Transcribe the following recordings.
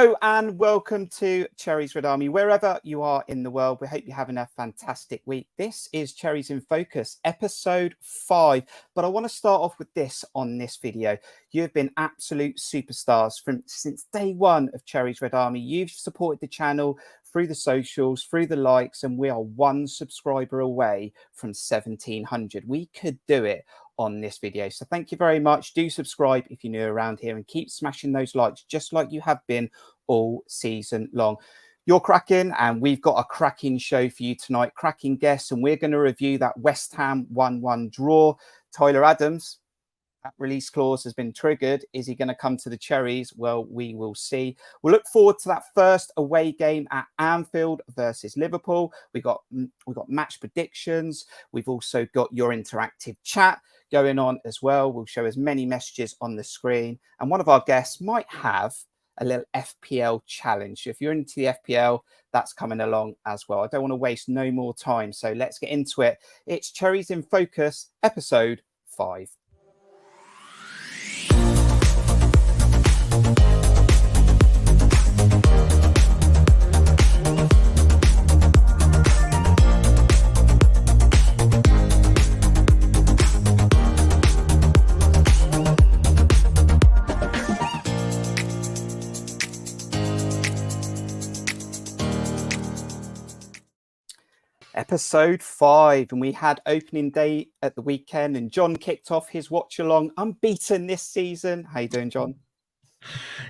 Hello and welcome to Cherries Red Army, wherever you are in the world. We hope you're having a fantastic week. This is Cherries in Focus, episode 5. But I want to start off with this on this video. You've been absolute superstars since day one of Cherries Red Army. You've supported the channel through the socials, through the likes, and we are 1 subscriber away from 1,700. We could do it on this video. So thank you very much. Do subscribe if you're new around here and keep smashing those likes just like you have been all season long. You're cracking and we've got a cracking show for you tonight, cracking guests, and we're going to review that West Ham 1-1 draw. Tyler Adams, that release clause has been triggered. Is he going to come to the Cherries? Well, we will see. We'll look forward to that first away game at Anfield versus Liverpool. We've got match predictions. We've also got your interactive chat going on as well. We'll show as many messages on the screen. And one of our guests might have a little FPL challenge. So if you're into the FPL, that's coming along as well. I don't want to waste no more time. So let's get into it. It's Cherries in Focus, episode 5. Episode 5, and we had opening day at the weekend, and Jon kicked off his watch along unbeaten this season. How you doing, Jon?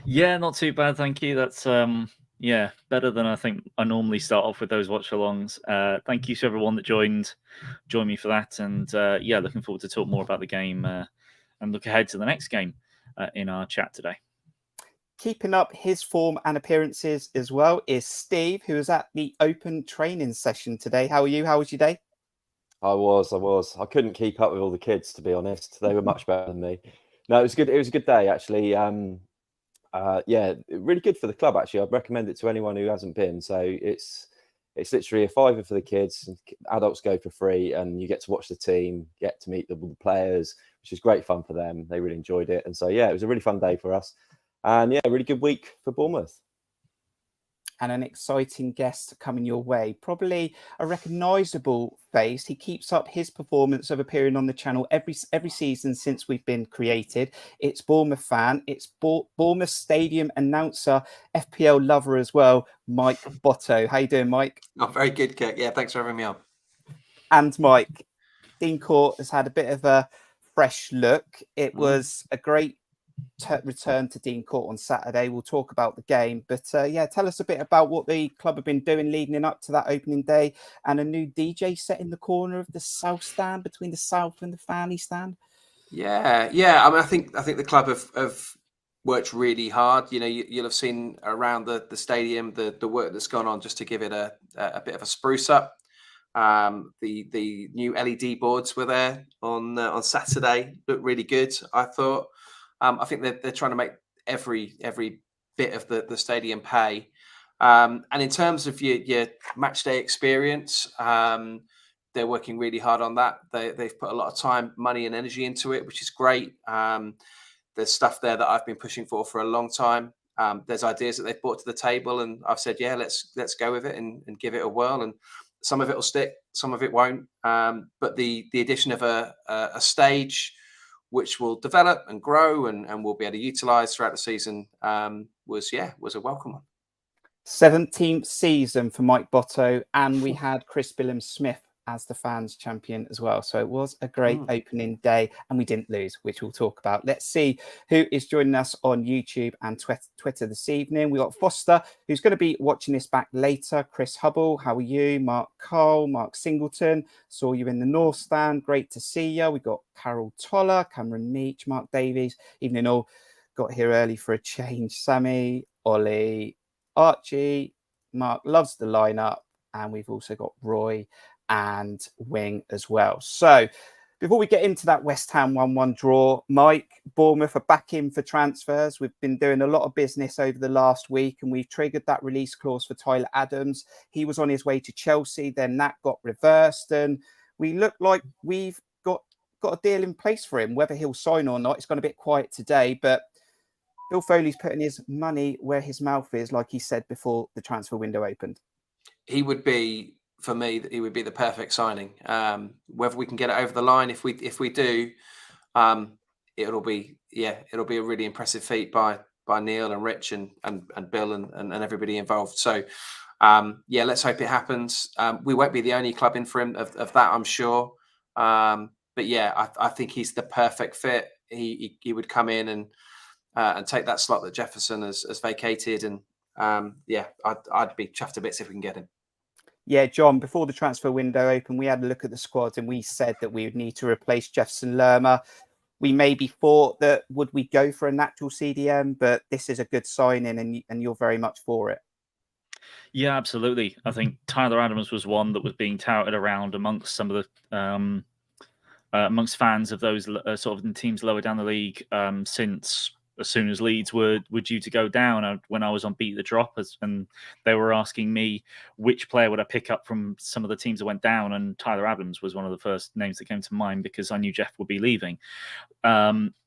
Yeah, not too bad, thank you. That's better than I think I normally start off with those watch alongs. Thank you to everyone that joined me for that, and looking forward to talk more about the game and look ahead to the next game in our chat today. Keeping up his form and appearances as well is Steve, who was at the open training session today. How are you? How was your day? I was. I couldn't keep up with all the kids, to be honest. They were much better than me. No, it was good. It was a good day, actually. Really good for the club, actually. I'd recommend it to anyone who hasn't been. So it's literally a £5 for the kids. Adults go for free, and you get to watch the team, get to meet the players, which is great fun for them. They really enjoyed it. And so, it was a really fun day for us. And a really good week for Bournemouth. And an exciting guest coming your way. Probably a recognisable face. He keeps up his performance of appearing on the channel every season since we've been created. It's Bournemouth fan. It's Bournemouth Stadium announcer, FPL lover as well, Mike Botto. How you doing, Mike? Oh, very good, Kirk. Yeah, thanks for having me on. And Mike, Dean Court has had a bit of a fresh look. It was a great return to Dean Court on Saturday. We'll talk about the game, but tell us a bit about what the club have been doing leading up to that opening day, and a new DJ set in the corner of the south stand between the south and the family stand. Yeah. I mean, I think the club have worked really hard. You know, you'll have seen around the stadium the work that's gone on just to give it a bit of a spruce up. The new LED boards were there on Saturday. Looked really good, I thought. I think they're trying to make every bit of the stadium pay. And in terms of your match day experience, they're working really hard on that. They've put a lot of time, money, and energy into it, which is great. There's stuff there that I've been pushing for a long time. There's ideas that they've brought to the table, and I've said, let's go with it and give it a whirl. And some of it will stick, some of it won't. But the addition of a stage which will develop and grow and we'll be able to utilise throughout the season, was a welcome one. 17th season for Mike Botto, and we had Chris Billam-Smith as the fans champion as well. So it was a great opening day, and we didn't lose, which we'll talk about. Let's see who is joining us on YouTube and Twitter this evening. We got Foster, who's going to be watching this back later. Chris Hubble, how are you? Mark Cole, Mark Singleton, saw you in the North Stand. Great to see you. We got Carol Toller, Cameron Meach, Mark Davies. Evening all. Got here early for a change. Sammy, Ollie, Archie, Mark loves the lineup, and we've also got Roy and Wing as well. So before we get into that West Ham 1-1 draw, Mike, Bournemouth are back in for transfers. We've been doing a lot of business over the last week, and we've triggered that release clause for Tyler Adams. He was on his way to Chelsea, then that got reversed, and we look like we've got a deal in place for him. Whether he'll sign or not, it's gone a bit quiet today, but Bill Foley's putting his money where his mouth is, like he said before the transfer window opened. He would be, for me, he would be the perfect signing. Whether we can get it over the line, if we do, it'll be a really impressive feat by Neil and Rich and Bill and everybody involved. So let's hope it happens. We won't be the only club in for him of that, I'm sure. But yeah, I think he's the perfect fit. He would come in and take that slot that Jefferson has vacated. And I'd be chuffed to bits if we can get him. Yeah, John, before the transfer window opened, we had a look at the squad and we said that we would need to replace Jefferson Lerma. We maybe thought that would we go for a natural CDM, but this is a good signing and you're very much for it. Yeah, absolutely. I think Tyler Adams was one that was being touted around amongst some of the amongst fans of those sort of teams lower down the league since as soon as Leeds were due to go down. When I was on Beat the Drop, and they were asking me which player would I pick up from some of the teams that went down, and Tyler Adams was one of the first names that came to mind because I knew Jeff would be leaving.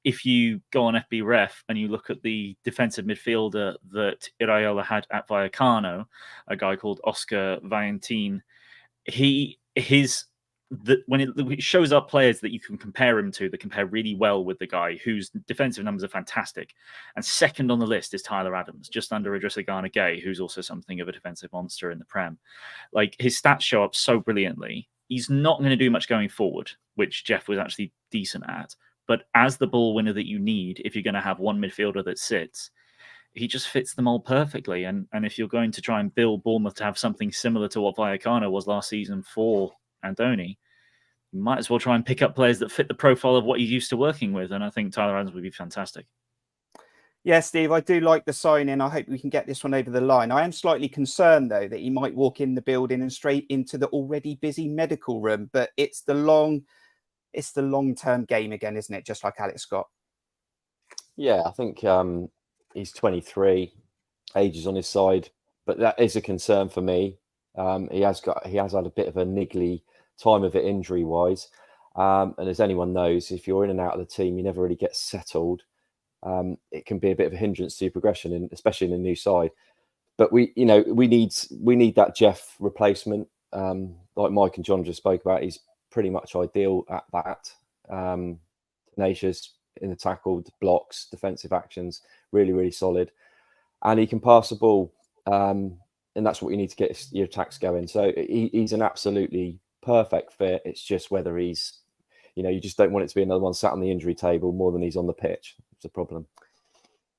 If you go on FB Ref and you look at the defensive midfielder that Iraola had at Vallecano, a guy called Oscar Valentin, when it shows up players that you can compare him to that compare really well with the guy whose defensive numbers are fantastic. And second on the list is Tyler Adams, just under Idrissa Gana Gueye, who's also something of a defensive monster in the Prem. Like, his stats show up so brilliantly. He's not going to do much going forward, which Jeff was actually decent at. But as the ball winner that you need, if you're going to have one midfielder that sits, he just fits them all perfectly. And if you're going to try and build Bournemouth to have something similar to what Vallecano was last season for Andoni, you might as well try and pick up players that fit the profile of what you're used to working with. And I think Tyler Adams would be fantastic. Yeah, Steve, I do like the signing. I hope we can get this one over the line. I am slightly concerned, though, that he might walk in the building and straight into the already busy medical room. But it's the long-term game again, isn't it? Just like Alex Scott. Yeah, I think he's 23, age is on his side, but that is a concern for me. He has had a bit of a niggly time of it injury wise, and as anyone knows, if you're in and out of the team, you never really get settled. It can be a bit of a hindrance to your progression, especially in a new side. But we need that Jeff replacement, like Mike and John just spoke about. He's pretty much ideal at that. Tenacious in the tackle, blocks, defensive actions, really, really solid, and he can pass the ball, and that's what you need to get your attacks going. So he's an absolutely perfect fit. It's just whether he's, you just don't want it to be another one sat on the injury table more than he's on the pitch. It's a problem.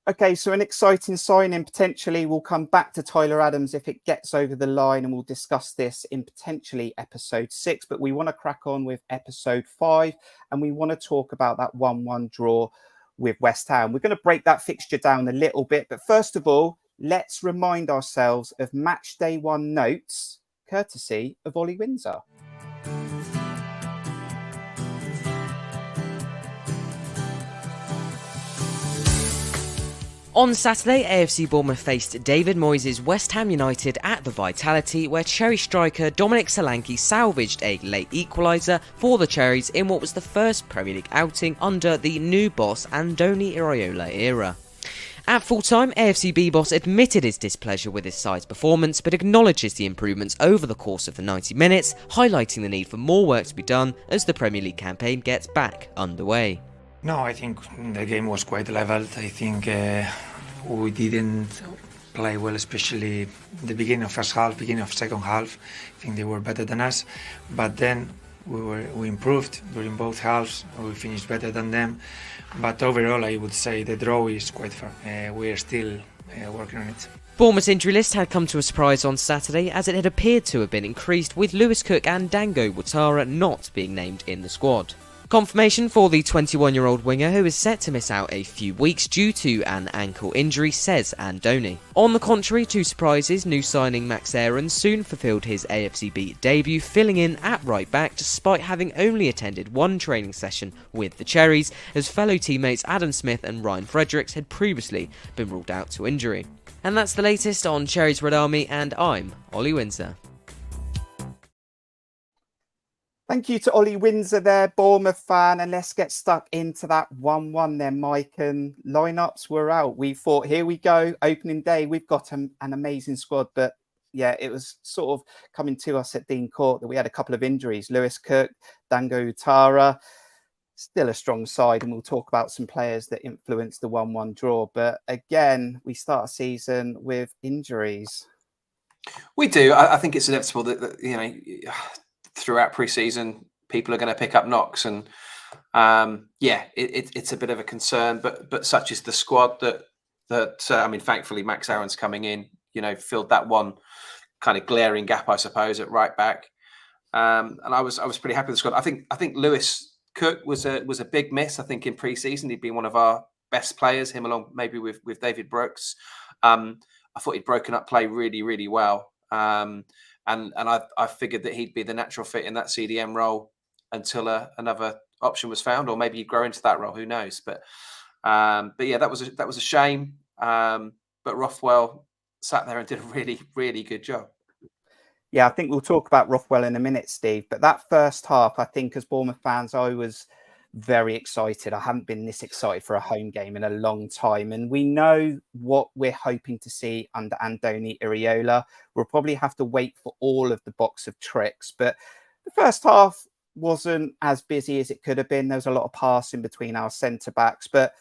Okay, so an exciting signing potentially. We'll come back to Tyler Adams if it gets over the line, and we'll discuss this in potentially episode 6. But we want to crack on with episode 5, and we want to talk about that 1-1 draw with West Ham. We're going to break that fixture down a little bit. But first of all, let's remind ourselves of match day 1 notes, courtesy of Ollie Windsor. On Saturday, AFC Bournemouth faced David Moyes' West Ham United at the Vitality, where Cherry striker Dominic Solanke salvaged a late equaliser for the Cherries in what was the first Premier League outing under the new boss Andoni Iraola era. At full-time, AFC B-boss admitted his displeasure with his side's performance, but acknowledges the improvements over the course of the 90 minutes, highlighting the need for more work to be done as the Premier League campaign gets back underway. No, I think the game was quite leveled. I think we didn't play well, especially the beginning of first half, beginning of second half. I think they were better than us, but then we improved during both halves. We finished better than them, but overall I would say the draw is quite fair. We are still working on it. Bournemouth's injury list had come to a surprise on Saturday, as it had appeared to have been increased, with Lewis Cook and Dango Ouattara not being named in the squad. Confirmation for the 21-year-old winger, who is set to miss out a few weeks due to an ankle injury, says Andoni. On the contrary, to surprises, new signing Max Aarons soon fulfilled his AFCB debut, filling in at right back despite having only attended one training session with the Cherries, as fellow teammates Adam Smith and Ryan Fredericks had previously been ruled out to injury. And that's the latest on Cherries Red Army, and I'm Ollie Windsor. Thank you to Ollie Windsor there, Bournemouth fan. And let's get stuck into that 1-1 then, Mike. And lineups were out. We thought, here we go, opening day. We've got an amazing squad. But yeah, it was sort of coming to us at Dean Court that we had a couple of injuries. Lewis Kirk, Dango Utara, still a strong side. And we'll talk about some players that influenced the 1-1 draw. But again, we start a season with injuries. We do. I think it's inevitable that you know, throughout pre-season, people are going to pick up knocks, and it's a bit of a concern. But such is the squad that I mean, thankfully Max Aaron's coming in, you know, filled that one kind of glaring gap, I suppose, at right back. And I was pretty happy with the squad. I think Lewis Cook was a big miss. I think in pre-season he'd been one of our best players, him along maybe with David Brooks. I thought he'd broken up play really, really well. And I figured that he'd be the natural fit in that CDM role until another option was found, or maybe he'd grow into that role. Who knows? But yeah, that was a shame. But Rothwell sat there and did a really, really good job. Yeah, I think we'll talk about Rothwell in a minute, Steve. But that first half, I think as Bournemouth fans, I was very excited. I haven't been this excited for a home game in a long time. And we know what we're hoping to see under Andoni Iraola. We'll probably have to wait for all of the box of tricks. But the first half wasn't as busy as it could have been. There was a lot of passing between our centre-backs. But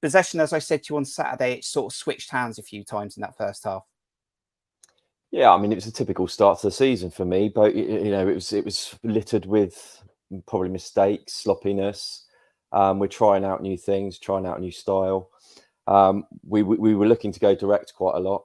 possession, as I said to you on Saturday, it sort of switched hands a few times in that first half. Yeah, I mean, it was a typical start to the season for me, but you know, it was littered with probably mistakes, sloppiness. We're trying out new things, trying out a new style. We were looking to go direct quite a lot,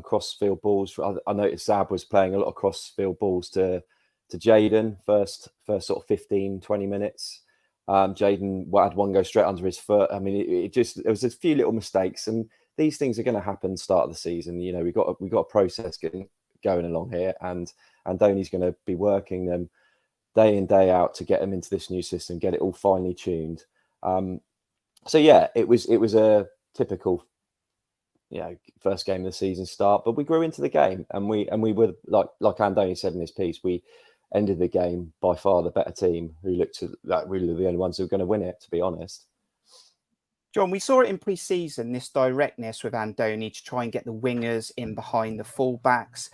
cross-field balls. I noticed Zab was playing a lot of cross-field balls to Jayden first sort of 15, 20 minutes. Jayden had one go straight under his foot. I mean, there was a few little mistakes, and these things are going to happen start of the season. You know, we got a process going along here, and Andoni's going to be working them day in, day out to get them into this new system, get it all finely tuned. So yeah, it was a typical, you know, first game of the season start, but we grew into the game, and we were like Andoni said in his piece, we ended the game by far the better team, who looked like really the only ones who were going to win it, to be honest. John, we saw it in pre-season, this directness with Andoni to try and get the wingers in behind the fullbacks.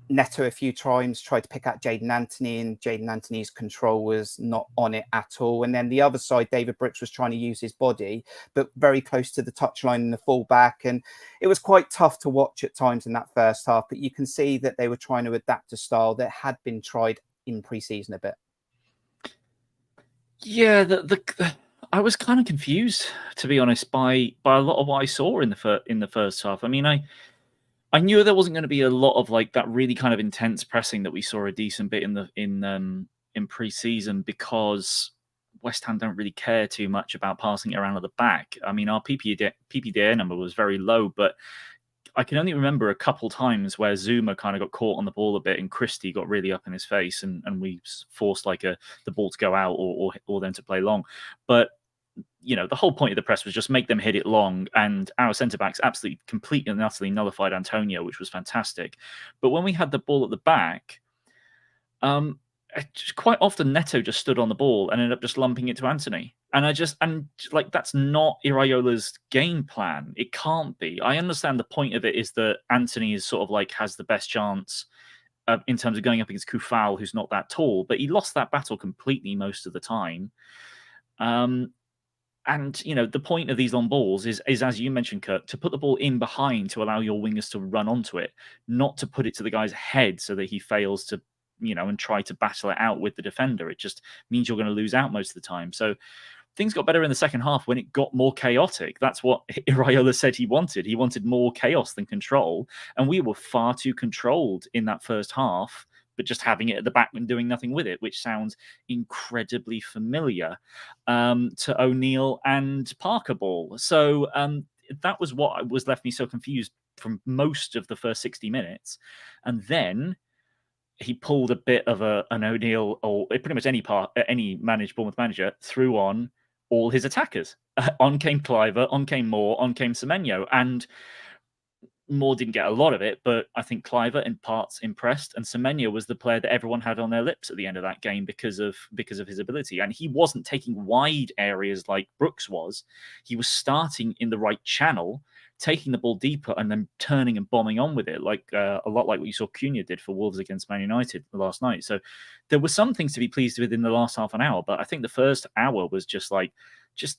Neto a few times tried to pick out Jayden Anthony, and Jayden Anthony's control was not on it at all. And then the other side, David Brooks was trying to use his body, but very close to the touchline in the fullback. And it was quite tough to watch at times in that first half, but you can see that they were trying to adapt a style that had been tried in pre-season a bit. Yeah, I was kind of confused, to be honest, by a lot of what I saw in the first half. I mean, I knew there wasn't going to be a lot of like that really kind of intense pressing that we saw a decent bit in pre-season, because West Ham don't really care too much about passing it around at the back. I mean, our PPDA number was very low, but I can only remember a couple times where Zuma kind of got caught on the ball a bit, and Christie got really up in his face, and we forced the ball to go out or them to play long. But you know, the whole point of the press was just make them hit it long, and our centre-backs absolutely, completely and utterly nullified Antonio, which was fantastic. But when we had the ball at the back, quite often Neto just stood on the ball and ended up just lumping it to Anthony. And that's not Iraola's game plan. It can't be. I understand the point of it is that Anthony is sort of like has the best chance in terms of going up against Kufal, who's not that tall, but he lost that battle completely most of the time. And, you know, the point of these long balls is, as you mentioned, Kirk, to put the ball in behind to allow your wingers to run onto it, not to put it to the guy's head so that he fails to, you know, and try to battle it out with the defender. It just means you're going to lose out most of the time. So things got better in the second half when it got more chaotic. That's what Iraola said he wanted. He wanted more chaos than control. And we were far too controlled in that first half, but just having it at the back and doing nothing with it, which sounds incredibly familiar to O'Neill and Parker ball. So that was what was left me so confused from most of the first 60 minutes. And then he pulled a bit of an O'Neill, or pretty much any Bournemouth manager, threw on all his attackers. On came Cliver, on came Moore, on came Semenyo. And Moore didn't get a lot of it, but I think Cliver in parts impressed, and Semenya was the player that everyone had on their lips at the end of that game because of his ability. And he wasn't taking wide areas like Brooks was. He was starting in the right channel, taking the ball deeper, and then turning and bombing on with it, like a lot like what you saw Cunha did for Wolves against Man United last night. So there were some things to be pleased with in the last half an hour, but I think the first hour was just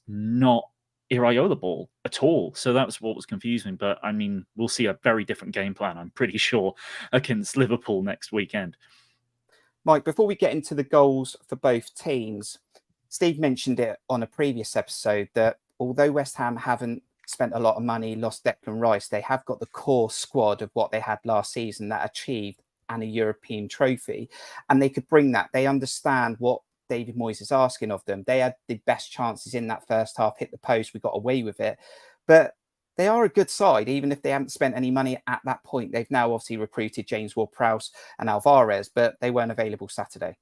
not Iraola ball at all. So that was what was confusing. But I mean, we'll see a very different game plan, I'm pretty sure, against Liverpool next weekend. Mike, before we get into the goals for both teams, Steve mentioned it on a previous episode that although West Ham haven't spent a lot of money, lost Declan Rice, they have got the core squad of what they had last season that achieved a European trophy. And they could bring that. They understand what David Moyes is asking of them. They had the best chances in that first half, hit the post, we got away with it. But they are a good side, even if they haven't spent any money at that point. They've now obviously recruited James Ward-Prowse and Alvarez, but they weren't available Saturday.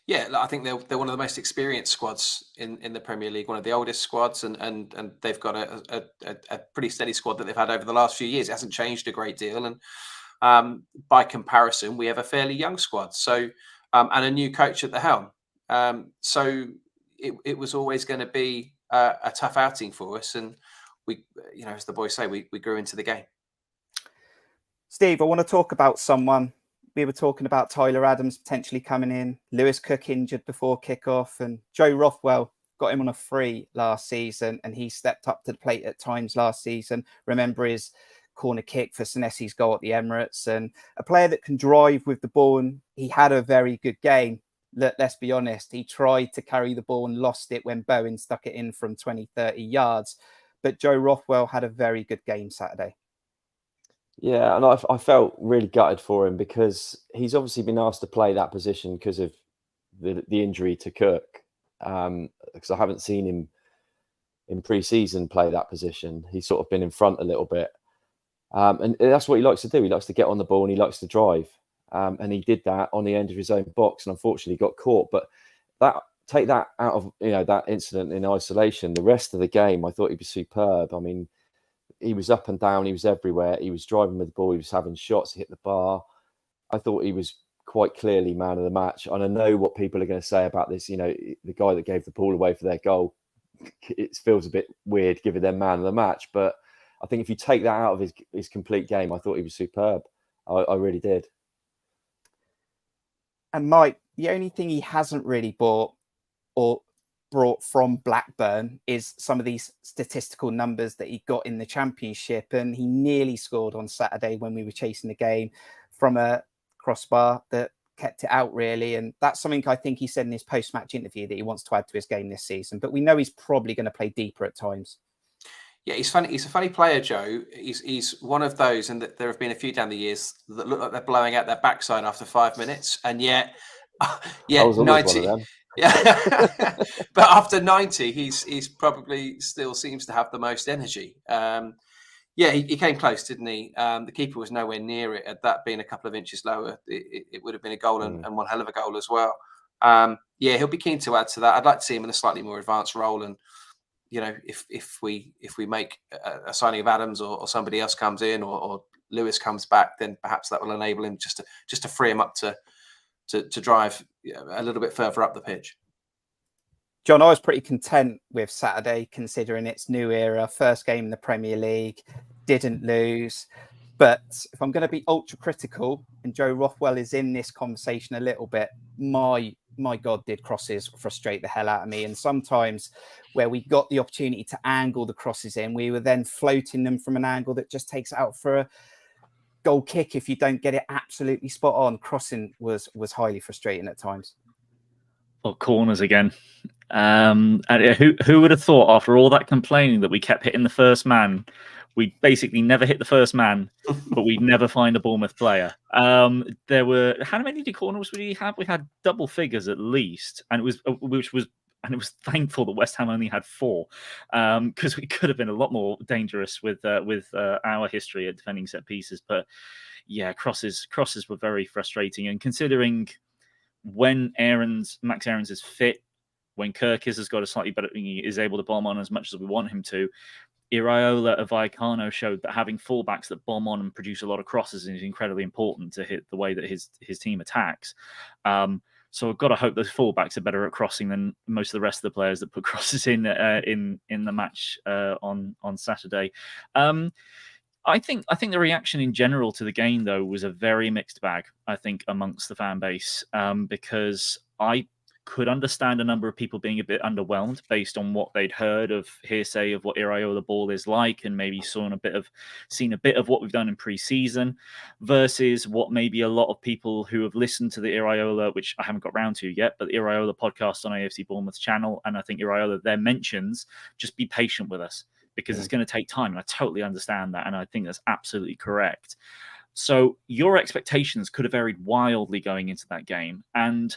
Yeah, I think they're one of the most experienced squads in the Premier League, one of the oldest squads, and they've got a pretty steady squad that they've had over the last few years. It hasn't changed a great deal, and by comparison, we have a fairly young squad. So and a new coach at the helm. So it was always going to be a tough outing for us, and we, as the boys say, we grew into the game. Steve, I want to talk about someone. We were talking about Tyler Adams potentially coming in, Lewis Cook injured before kickoff, and Joe Rothwell got him on a free last season, and he stepped up to the plate at times last season. Remember his corner kick for Senesi's goal at the Emirates, and a player that can drive with the ball, and he had a very good game. Let's be honest, he tried to carry the ball and lost it when Bowen stuck it in from 20, 30 yards. But Joe Rothwell had a very good game Saturday. Yeah, and I felt really gutted for him because he's obviously been asked to play that position because of the injury to Kirk. Because I haven't seen him in pre-season play that position. He's sort of been in front a little bit. And that's what he likes to do. He likes to get on the ball and he likes to drive. And he did that on the end of his own box and unfortunately got caught. But take that out of that incident in isolation. The rest of the game, I thought he was superb. I mean, he was up and down. He was everywhere. He was driving with the ball. He was having shots. He hit the bar. I thought he was quite clearly man of the match. And I know what people are going to say about this. The guy that gave the ball away for their goal, it feels a bit weird giving them man of the match. But I think if you take that out of his complete game, I thought he was superb. I really did. And Mike, the only thing he hasn't really brought from Blackburn is some of these statistical numbers that he got in the Championship. And he nearly scored on Saturday when we were chasing the game from a crossbar that kept it out, really. And that's something I think he said in his post-match interview that he wants to add to his game this season. But we know he's probably going to play deeper at times. Yeah, he's funny. He's a funny player, Joe. He's one of those, and there have been a few down the years that look like they're blowing out their backside after 5 minutes, and yet 90. Yeah, but after 90, he's probably still seems to have the most energy. He came close, didn't he? The keeper was nowhere near it. At that being a couple of inches lower, it would have been a goal and one hell of a goal as well. He'll be keen to add to that. I'd like to see him in a slightly more advanced role, and if we make a signing of Adams or somebody else comes in or Lewis comes back, then perhaps that will enable him just to free him up to drive a little bit further up the pitch. John, I was pretty content with Saturday, considering it's new era, first game in the Premier League, didn't lose. But if I'm going to be ultra critical, and Joe Rothwell is in this conversation a little bit, my God, did crosses frustrate the hell out of me. And sometimes where we got the opportunity to angle the crosses in, we were then floating them from an angle that just takes it out for a goal kick if you don't get it absolutely spot on. Crossing was highly frustrating at times. Well, corners again. And who would have thought after all that complaining that we kept hitting the first man? We basically never hit the first man, but we'd never find a Bournemouth player. There were, how many corners would we have? We had double figures at least, and it was thankful that West Ham only had 4, because we could have been a lot more dangerous with our history at defending set pieces. But yeah, crosses were very frustrating. And considering when Max Aarons is fit, when Kirk has got a slightly better, he is able to bomb on as much as we want him to. Iraola of Vallecano showed that having fullbacks that bomb on and produce a lot of crosses is incredibly important to hit the way that his team attacks. So I've got to hope those fullbacks are better at crossing than most of the rest of the players that put crosses in the match on Saturday. I think the reaction in general to the game, though, was a very mixed bag, I think, amongst the fan base, because I could understand a number of people being a bit underwhelmed based on what they'd heard of hearsay of what Iraola ball is like, and maybe seen a bit of what we've done in pre-season, versus what maybe a lot of people who have listened to the Iraola, which I haven't got round to yet, but the Iraola podcast on AFC Bournemouth's channel, and I think Iraola there mentions, just be patient with us because it's going to take time. And I totally understand that, and I think that's absolutely correct. So your expectations could have varied wildly going into that game, and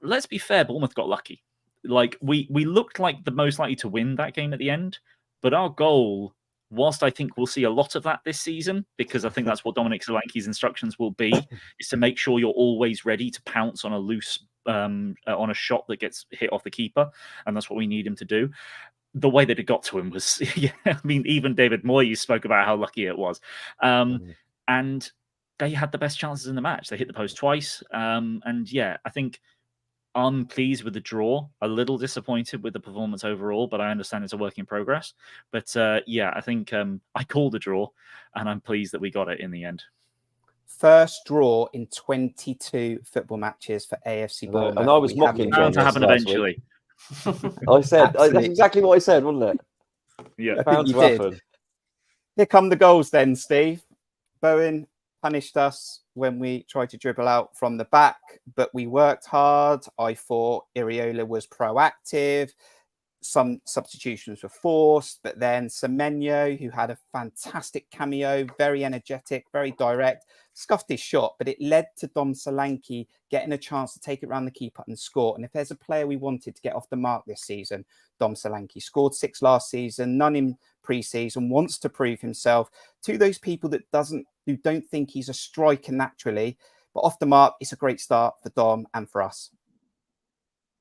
let's be fair, Bournemouth got lucky. Like we looked like the most likely to win that game at the end, but our goal, whilst I think we'll see a lot of that this season, because I think that's what Dominic Solanke's instructions will be, is to make sure you're always ready to pounce on a loose, on a shot that gets hit off the keeper, and that's what we need him to do. The way that it got to him was, I mean, even David Moyes spoke about how lucky it was, and they had the best chances in the match. They hit the post twice, and yeah, I think I'm pleased with the draw, a little disappointed with the performance overall, but I understand it's a work in progress. But yeah, I think I called the draw, and I'm pleased that we got it in the end. First draw in 22 football matches for AFC Bournemouth. And I was mocking Jon to happen eventually. I said that's exactly what I said, wasn't it? Yeah, bound to happen. Here come the goals then, Steve. Bowen punished us when we tried to dribble out from the back, but we worked hard. I thought Iraola was proactive. Some substitutions were forced, but then Semenyo, who had a fantastic cameo, very energetic, very direct, scuffed his shot, but it led to Dom Solanke getting a chance to take it around the keeper and score. And if there's a player we wanted to get off the mark this season, Dom Solanke scored 6 last season, none in pre-season, wants to prove himself to those people who don't think he's a striker naturally, but off the mark, it's a great start for Dom and for us.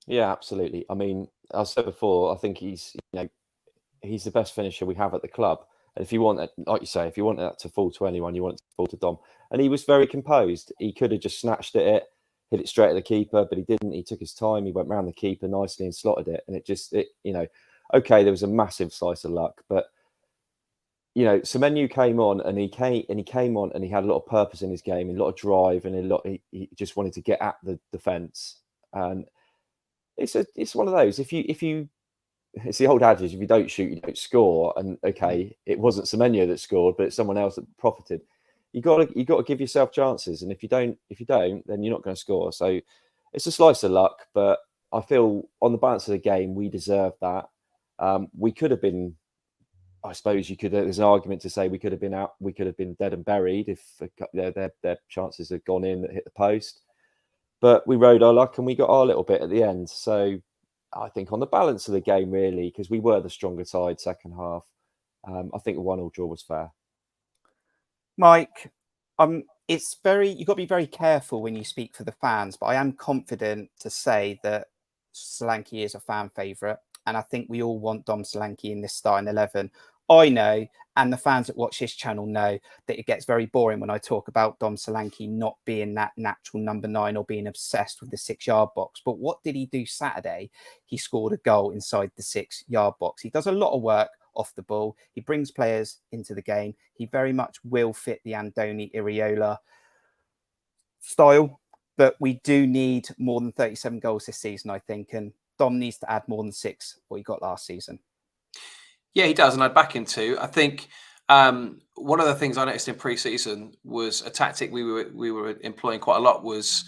Yeah, absolutely. I mean, I said before, I think he's the best finisher we have at the club. And if you want that, like you say, if you want that to fall to anyone, you want it to fall to Dom. And he was very composed. He could have just snatched at it, hit it straight at the keeper, but he didn't. He took his time. He went round the keeper nicely and slotted it. And okay, there was a massive slice of luck, but Semenyo came on and he came on and he had a lot of purpose in his game, a lot of drive, and he just wanted to get at the defence. And it's one of those. It's the old adage: if you don't shoot, you don't score. And okay, it wasn't Semenyo that scored, but it's someone else that profited. You got to give yourself chances, and if you don't, then you're not going to score. So it's a slice of luck, but I feel on the balance of the game, we deserve that. We could have been. I suppose there's an argument to say we could have been out. We could have been dead and buried if their chances had gone in that hit the post. But we rode our luck and we got our little bit at the end. So I think on the balance of the game, really, because we were the stronger side second half, I think a 1-1 draw was fair. Mike, you've got to be very careful when you speak for the fans, but I am confident to say that Solanke is a fan favourite, and I think we all want Dom Solanke in this starting 11. I know, and the fans that watch this channel know, that it gets very boring when I talk about Dom Solanke not being that natural number 9 or being obsessed with the 6-yard box. But what did he do Saturday? He scored a goal inside the 6-yard box. He does a lot of work off the ball. He brings players into the game. He very much will fit the Andoni Iraola style, but we do need more than 37 goals this season, I think, and Dom needs to add more than 6 what he got last season. Yeah, he does, and I'd back him too. I think one of the things I noticed in pre-season was a tactic we were employing quite a lot was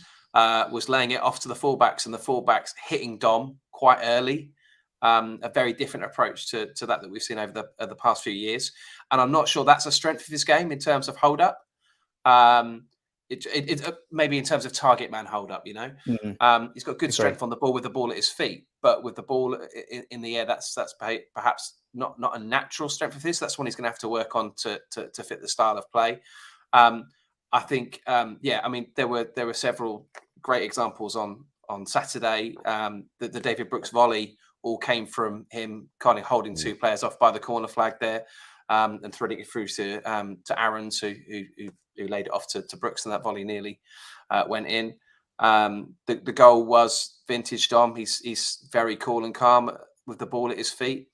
laying it off to the fullbacks and the fullbacks hitting Dom quite early. A very different approach to that we've seen over the past few years, and I'm not sure that's a strength of his game in terms of hold up. It maybe in terms of target man hold up, he's got good strength on the ball with the ball at his feet, but with the ball in the air, that's perhaps not a natural strength of his. That's one he's going to have to work on to fit the style of play. I think, there were several great examples on Saturday. The David Brooks volley all came from him kind of holding two players off by the corner flag there, and threading it through to Aarons, who laid it off to Brooks, and that volley nearly went in. The goal was vintage Dom. He's very cool and calm with the ball at his feet.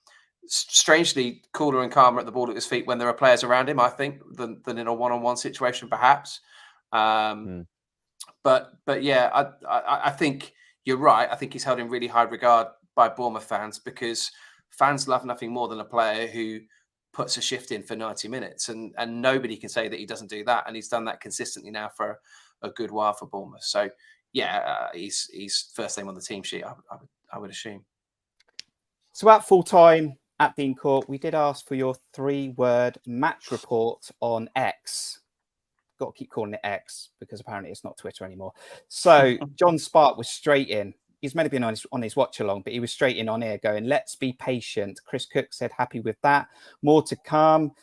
Strangely cooler and calmer at the ball at his feet when there are players around him, I think, than in a one-on-one situation, perhaps. But yeah, I think you're right. I think he's held in really high regard by Bournemouth fans, because fans love nothing more than a player who puts a shift in for 90 minutes, and nobody can say that he doesn't do that, and he's done that consistently now for a good while for Bournemouth. So yeah, he's first name on the team sheet, I would assume. So at full time at Dean Court, we did ask for your 3-word match report on X. Got to keep calling it X because apparently it's not Twitter anymore. So Jon Spark was straight in. He's meant to be on his watch along, but he was straight in on air going, let's be patient. Chris Cook said happy with that. More to come.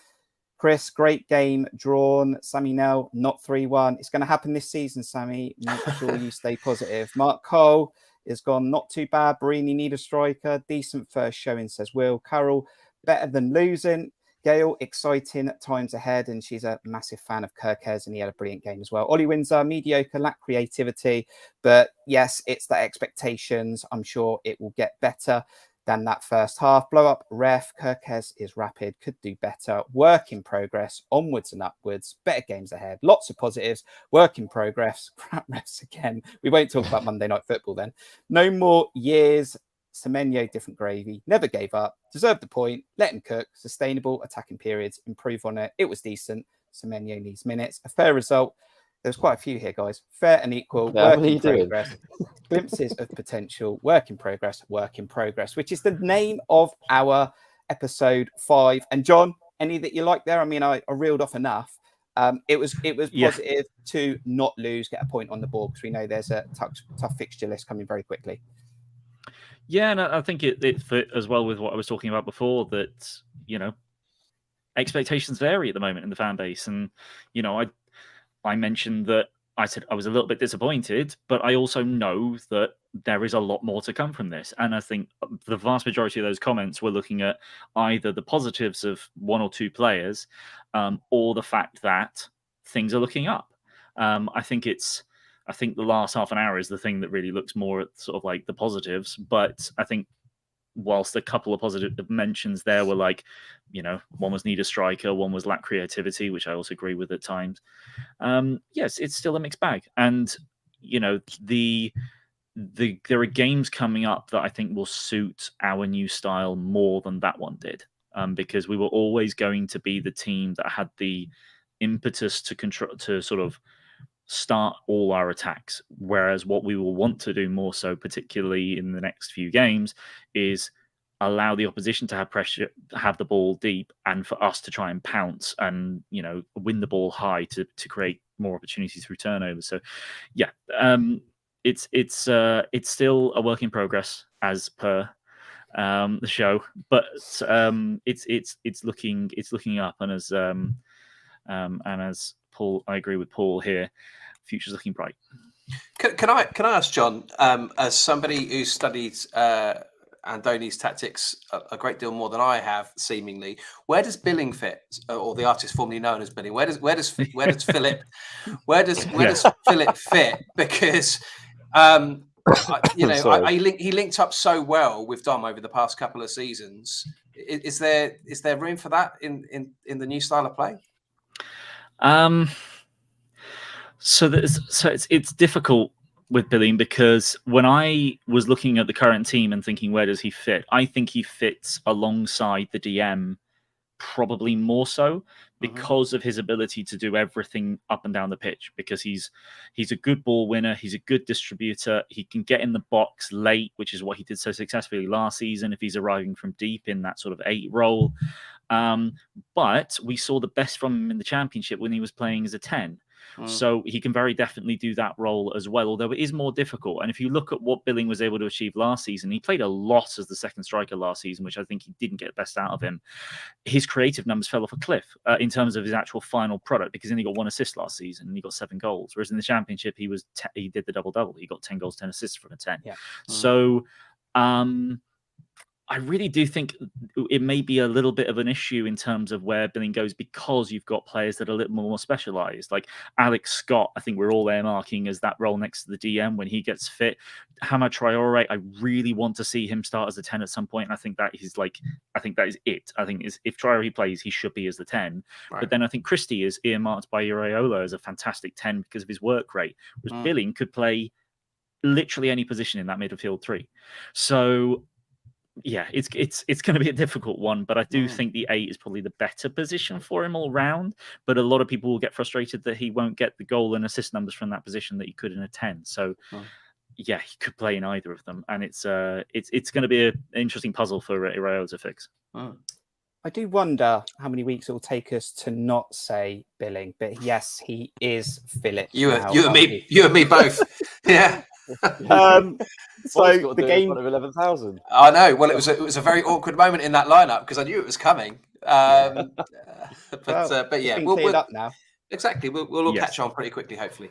Chris, great game drawn. Sammy Nell, not 3-1. It's going to happen this season, Sammy. Make sure you stay positive. Mark Cole is gone, not too bad. Barini need a striker. Decent first showing, says Will. Carol, better than losing. Gail, exciting times ahead, and she's a massive fan of Kirkes, and he had a brilliant game as well. Ollie Windsor, mediocre, lack creativity, but yes, it's the expectations. I'm sure it will get better than that first half. Blow up ref. Kirkes is rapid, could do better. Work in progress, onwards and upwards. Better games ahead. Lots of positives. Work in progress. Crap refs again. We won't talk about Monday Night Football then. No more years. Semenyo, different gravy. Never gave up. Deserved the point. Let him cook. Sustainable attacking periods. Improve on it. It was decent. Semenyo needs minutes. A fair result. There's quite a few here, guys. Fair and equal. Yeah, work in progress. Glimpses of potential. Work in progress. Work in progress, which is the name of our episode 5. And John, any that you like there? I mean, I reeled off enough. It was positive to not lose, get a point on the board, because we know there's a tough fixture list coming very quickly. Yeah, and I think it fit as well with what I was talking about before, that, you know, expectations vary at the moment in the fan base. And, you know, I mentioned that I said I was a little bit disappointed, but I also know that there is a lot more to come from this. And I think the vast majority of those comments were looking at either the positives of 1 or 2 players, or the fact that things are looking up. I think the last half an hour is the thing that really looks more at sort of like the positives. But I think whilst a couple of positive mentions there were like, you know, one was need a striker, one was lack creativity, which I also agree with at times. Yes, it's still a mixed bag. And, you know, there are games coming up that I think will suit our new style more than that one did. Because we were always going to be the team that had the impetus to sort of start all our attacks, whereas what we will want to do more so, particularly in the next few games, is allow the opposition to have pressure, have the ball deep, and for us to try and pounce and, you know, win the ball high to create more opportunities through turnovers. So yeah, it's still a work in progress as per the show, but it's looking up, and as Paul, I agree with Paul here, future's looking bright. Can I ask John, as somebody who studied Andoni's tactics a great deal more than I have, seemingly, where does Billing fit, or the artist formerly known as Billing? Where does Philip Philip fit? Because he linked up so well with Dom over the past couple of seasons. Is there room for that in the new style of play? So it's difficult with Billing, because when I was looking at the current team and thinking, where does he fit? I think he fits alongside the DM probably more so, because of his ability to do everything up and down the pitch, because he's a good ball winner, he's a good distributor, he can get in the box late, which is what he did so successfully last season if he's arriving from deep in that sort of 8 role. But we saw the best from him in the Championship when he was playing as a 10. So he can very definitely do that role as well, although it is more difficult. And if you look at what Billing was able to achieve last season, he played a lot as the second striker last season, which I think he didn't get the best out of him. His creative numbers fell off a cliff in terms of his actual final product, because he only got 1 assist last season and he got 7 goals. Whereas in the Championship, he did the double-double. He got 10 goals, 10 assists from a 10. Yeah. So I really do think it may be a little bit of an issue in terms of where billing goes because you've got players that are a little more specialised. Like Alex Scott, I think we're all earmarking as that role next to the DM when he gets fit. Hamad Traore, I really want to see him start as a 10 at some point. And I think that is it. I think if Traore plays, he should be as the 10. Right. But then I think Christie is earmarked by Iraola as a fantastic 10 because of his work rate, whereas Billing could play literally any position in that midfield 3. So yeah, it's going to be a difficult one, but I do think the 8 is probably the better position for him all round. But a lot of people will get frustrated that he won't get the goal and assist numbers from that position that he could in a 10. So yeah, he could play in either of them, and it's going to be an interesting puzzle for Iraola to fix. I do wonder how many weeks it will take us to not say Billing, but yes, he is Philip. You and me both. Yeah. So the game of 11,000. I know. Well, it was a very awkward moment in that lineup because I knew it was coming. But yeah, we'll up now. Exactly. We'll all catch on pretty quickly, hopefully.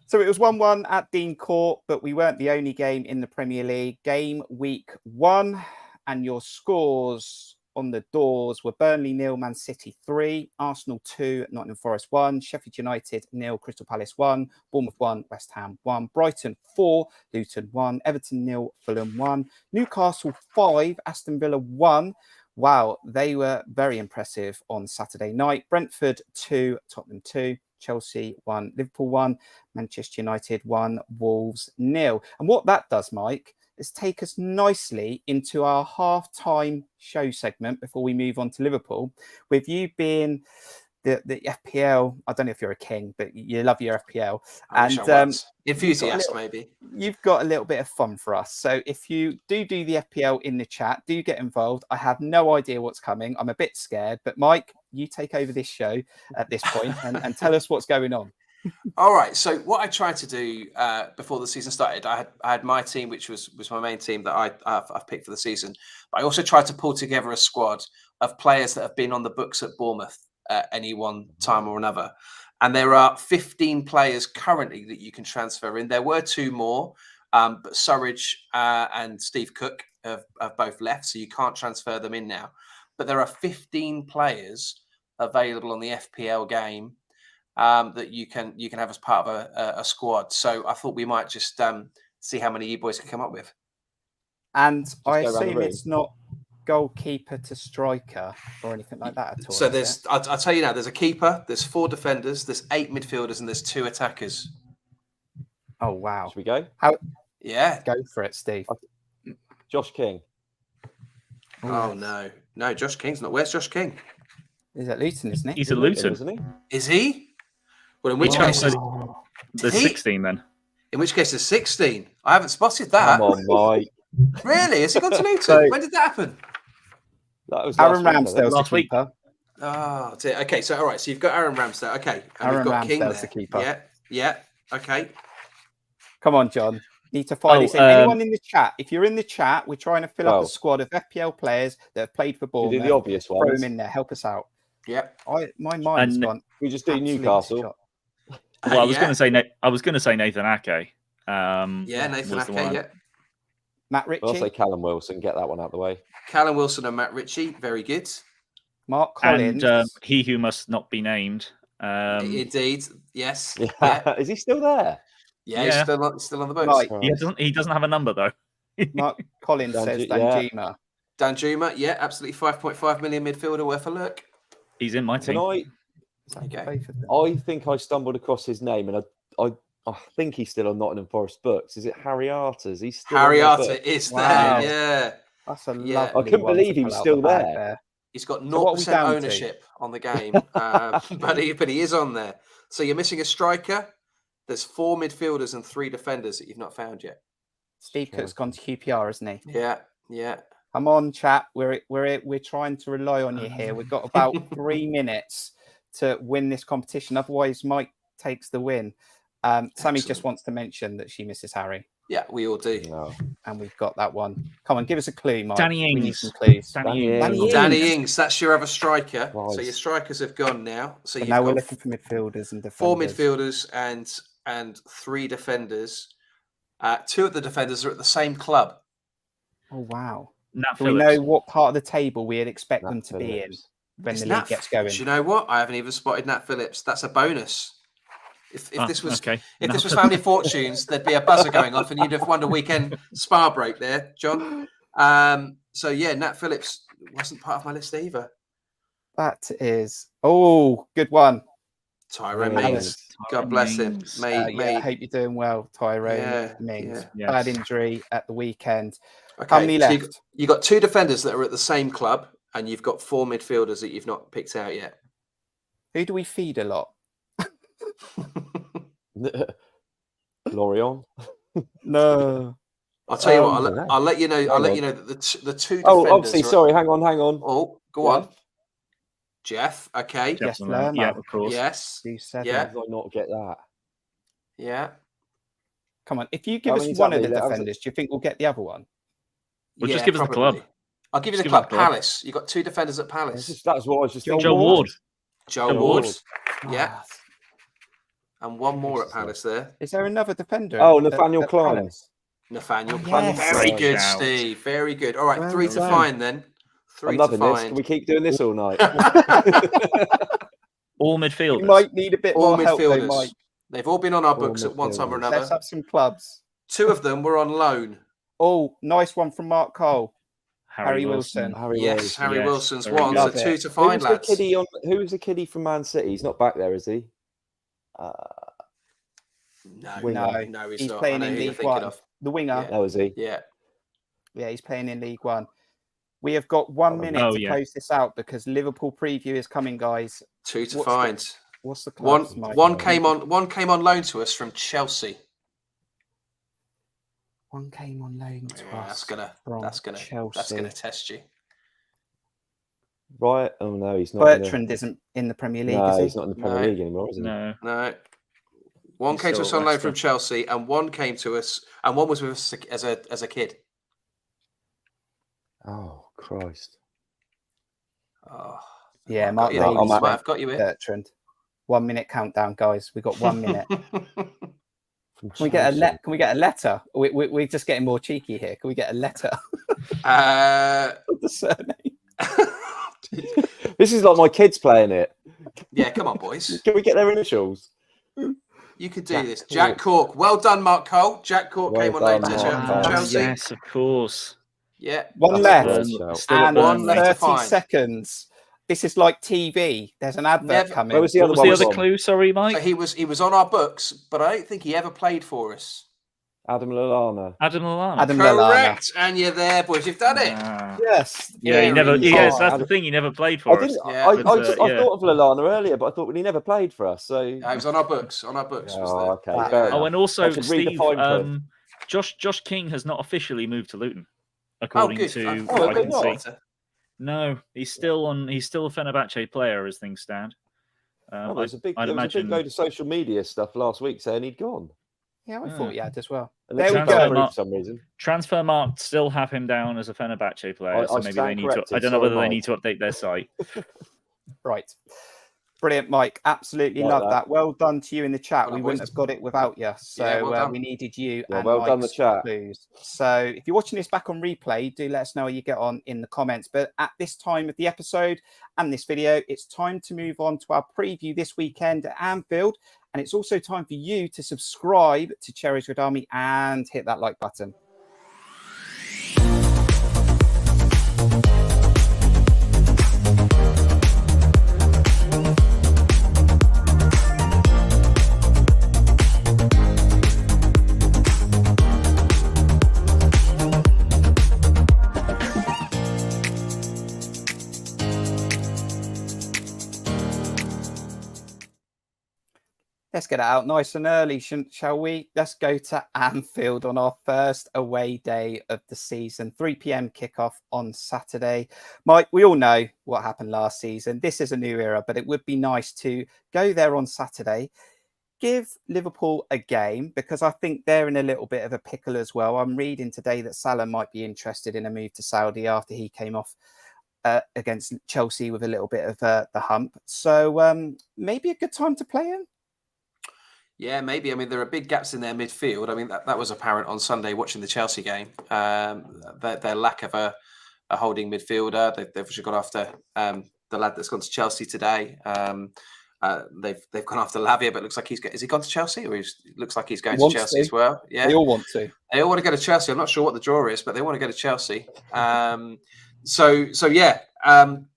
So it was 1-1 at Dean Court, but we weren't the only game in the Premier League. Game week 1, and your scores on the doors were Burnley 0, Man City 3, Arsenal 2, Nottingham Forest 1, Sheffield United 0, Crystal Palace 1, Bournemouth 1, West Ham 1, Brighton 4, Luton 1, Everton 0, Fulham 1, Newcastle 5, Aston Villa 1. Wow, they were very impressive on Saturday night. Brentford 2, Tottenham 2, Chelsea 1, Liverpool 1, Manchester United 1, Wolves 0. And what that does, Mike, is take us nicely into our half-time show segment before we move on to Liverpool. With you being the FPL, I don't know if you're a king, but you love your FPL. Enthusiast, maybe. You've got a little bit of fun for us. So if you do the FPL in the chat, do get involved. I have no idea what's coming. I'm a bit scared. But Mike, you take over this show at this point and tell us what's going on. All right. So what I tried to do before the season started, I had my team, which was my main team that I've picked for the season. But I also tried to pull together a squad of players that have been on the books at Bournemouth at any one time or another. And there are 15 players currently that you can transfer in. There were 2 more, but Surridge and Steve Cook have both left, so you can't transfer them in now. But there are 15 players available on the FPL game that you can have as part of a squad. So I thought we might just see how many you boys can come up with. And just I assume it's not goalkeeper to striker or anything like that at all. So I'll tell you now, there's a keeper, there's 4 defenders, there's 8 midfielders, and there's 2 attackers. Oh, wow. Should we go? Yeah. Go for it, Steve. Josh King. Oh, no, Josh King's not. Where's Josh King? He's at Luton, isn't he? He's at Luton, isn't he? Is he? Well, in which case, there's 16 then. In which case, there's 16. I haven't spotted that. Come on, Mike. Really? Has he gone to Luton? When did that happen? That was Aaron Ramsdale's last the keeper. Oh, dear. Okay. So, all right. So you've got Aaron Ramsdale. Okay. And Aaron we've got King Ramsdale's there. the keeper. Yeah. Okay. Come on, John. Need to find this. Anyone in the chat? If you're in the chat, we're trying to fill up a squad of FPL players that have played for Bournemouth. You do the obvious ones. Throw them in there. Help us out. Yeah. My mind's gone. We just do Newcastle. Well, I was going to say Nathan Ake. Nathan Ake. Yeah. Matt Ritchie. I'll say Callum Wilson. Get that one out of the way. Callum Wilson and Matt Ritchie. Very good. Mark Collins. And he who must not be named. Indeed. Yes. Yeah. Is he still there? Yeah, he's still on the books. Right. He doesn't have a number though. Mark Collins says Danjuma. Danjuma, yeah, absolutely 5.5 million midfielder worth a look. He's in my team. I think I stumbled across his name, and I think he's still on Nottingham Forest books. Is it Harry Arter's? He's still Harry Arter is there. Wow. Yeah, that's a lovely. I couldn't believe he was still there. He's got 0% ownership on the game, but he is on there. So you're missing a striker. There's 4 midfielders and 3 defenders that you've not found yet. Steve Cook's gone to QPR, isn't he? Yeah. Come on, chat. We're trying to rely on you here. We've got about 3 minutes to win this competition. Otherwise, Mike takes the win. Sammy just wants to mention that she misses Harry. Yeah, we all do. No. And we've got that one. Come on, give us a clue, Mike. Danny Ings. We need some clues. Danny Ings. That's your other striker. Right. So your strikers have gone now. So now we're looking for midfielders and defenders. 4 midfielders and 3 defenders. 2 of the defenders are at the same club. Oh, wow. Nat Do we Phillips. know what part of the table we'd expect Nat them to be in Phillips. when It's the league Nat- gets going? Do you know what? I haven't even spotted Nat Phillips. That's a bonus. If this was okay. if Nat this was Phillips. Family Fortunes, there'd be a buzzer going off, and you'd have won a weekend spa break there, John. So yeah, Nat Phillips wasn't part of my list either. That is good one. Tyrone Yeah. Mings, God bless him. Mings. Mate, I hope you're doing well, Tyrone Yeah, Mings. yeah. Bad Yes. injury at the weekend. Okay, How many so left? you got 2 defenders that are at the same club, and you've got 4 midfielders that you've not picked out yet. Who do we feed a lot? Lorient. No. I'll tell you what. dunno. I'll let you know. I'll Hang let on. you know that the 2 defenders. Oh, obviously. are- Sorry. Hang on. Oh, go on, Jeff. Okay. Yes, Jeff Lerner. Yeah, Lerner. of course. Yes. 2-7. Yeah. How did I not get that? Yeah. Come on. If you give How us many's one that of the be? That was defenders, do you think we'll get the other one? Well, just Yeah, give us the probably. club. I'll give you the Just give us club. the club. Palace. You got 2 defenders at Palace. That's what I was just thinking. Joe Ward. Joe Joe Ward. Ward. Yeah. Ah, And one more at Palace there. Is there another defender? Oh, at- Nathaniel at Klein. Palace? Nathaniel Oh, Klein. yes. Very Great good, shout. Steve. Very good. All right, Well 3 to done. find then. 3 I'm to loving this. find. Can we keep doing this all night? All We midfielders. might need a bit All more help, though, midfielders. Mike. They've all been on our All books at one time or midfielders. another. Let's have some clubs. 2 of them were on loan. Oh, nice one from Mark Cole. Harry Wilson. Harry Yes, Wilson. Harry Yes, Wilson's very one. good. So Love 2 it. to find, Who's the lads. kiddie who's the kiddie from Man City? He's not back there, is he? Winger. No, he's He's not. playing I know in who you're League thinking One. of. The winger. That was he. Yeah. Yeah, he's playing in League One. We have got 1 minute Oh, to yeah. close this out because Liverpool Preview is coming, guys. 2 to What's find. What's the One clubs, Mike? one came on loan to us from Chelsea. One came on loan to Yeah, us. that's gonna Chelsea. test you. Right? Oh no, he's not. Bertrand isn't in the Premier League, No, is he? he's not in the Premier No. League anymore, is he? No. No. One He's came to still us at on loan Leicester. from Chelsea, and one came to us, and one was with us as a kid. Oh Christ! Oh, Yeah, I've Mark got you, Davies Davies, went I've got you here. Bertrand. 1 minute countdown, guys. We've got 1 minute. From Can we get a Chelsea. Can we get a letter? We're just getting more cheeky here. Can we get a letter of the surname? This is like my kids playing it. Yeah, come on, boys. Can we get their initials? You could do Jack this. Jack Cork. Well done, Mark Cole. Jack Cork Well came on loan done, to Mark Cole. Chelsea. Yes, of course. Yeah. One That's a left. great shout. Still at And one Burnley. left. to 30 find. seconds. This is like TV. There's an advert Never- coming. Where was the What other was one? the other from? clue? Sorry, So Mike. he was on our books, but I don't think he ever played for us. Adam Lallana. Adam Lallana. Adam Lallana. Correct. And you're there, boys. You've done it. Ah. Yes. Yeah, he never. Very Yes, hard. that's the thing. He never played I for us. didn't. Yeah, I but, yeah. thought of Lallana earlier, but I thought he never played for us. So. Yeah, he was on our books. On our books. Was Oh, there. okay. Ah. Fair Oh, enough. and also I should read the Steve. fine print. Josh King has not officially moved to Luton, Oh, according good. to Oh, what I good can not. see. No, he's still on. He's still a Fenerbahce player as things stand. Oh, there was a big I'd imagine. load of social media stuff last week saying he'd gone. Yeah, I thought he had as well. And There they we can't go. prove Mark- for some reason. Transfermarkt still have him down as a Fenerbahce player, so I maybe they stand need corrected. to. I don't know Sorry, whether they Mike. need to update their site. Right. Brilliant, Mike. Absolutely Like love that. that. Well done to you in the chat. Well We done, wouldn't boys. have got it without you. So Yeah, well done. we needed you Yeah, and well done, the Mike's chat. clues. So if you're watching this back on replay, do let us know how you get on in the comments. But at this time of the episode and this video, it's time to move on to our preview this weekend at Anfield. And it's also time for you to subscribe to Cherries Red Army and hit that like button. Let's get it out nice and early, shall we? Let's go to Anfield on our first away day of the season. 3 p.m. kickoff on Saturday. Mike, we all know what happened last season. This is a new era, but it would be nice to go there on Saturday. Give Liverpool a game because I think they're in a little bit of a pickle as well. I'm reading today that Salah might be interested in a move to Saudi after he came off against Chelsea with a little bit of the hump. So maybe a good time to play him. Yeah, maybe. I mean, there are big gaps in their midfield. I mean, that was apparent on Sunday watching the Chelsea game. Their lack of a holding midfielder. They've obviously gone after the lad that's gone to Chelsea today. They've gone after Lavia, but it looks like has he gone to Chelsea, or looks like he's going to Chelsea as well? Yeah, they all want to. They all want to go to Chelsea. I'm not sure what the draw is, but they want to go to Chelsea. So yeah,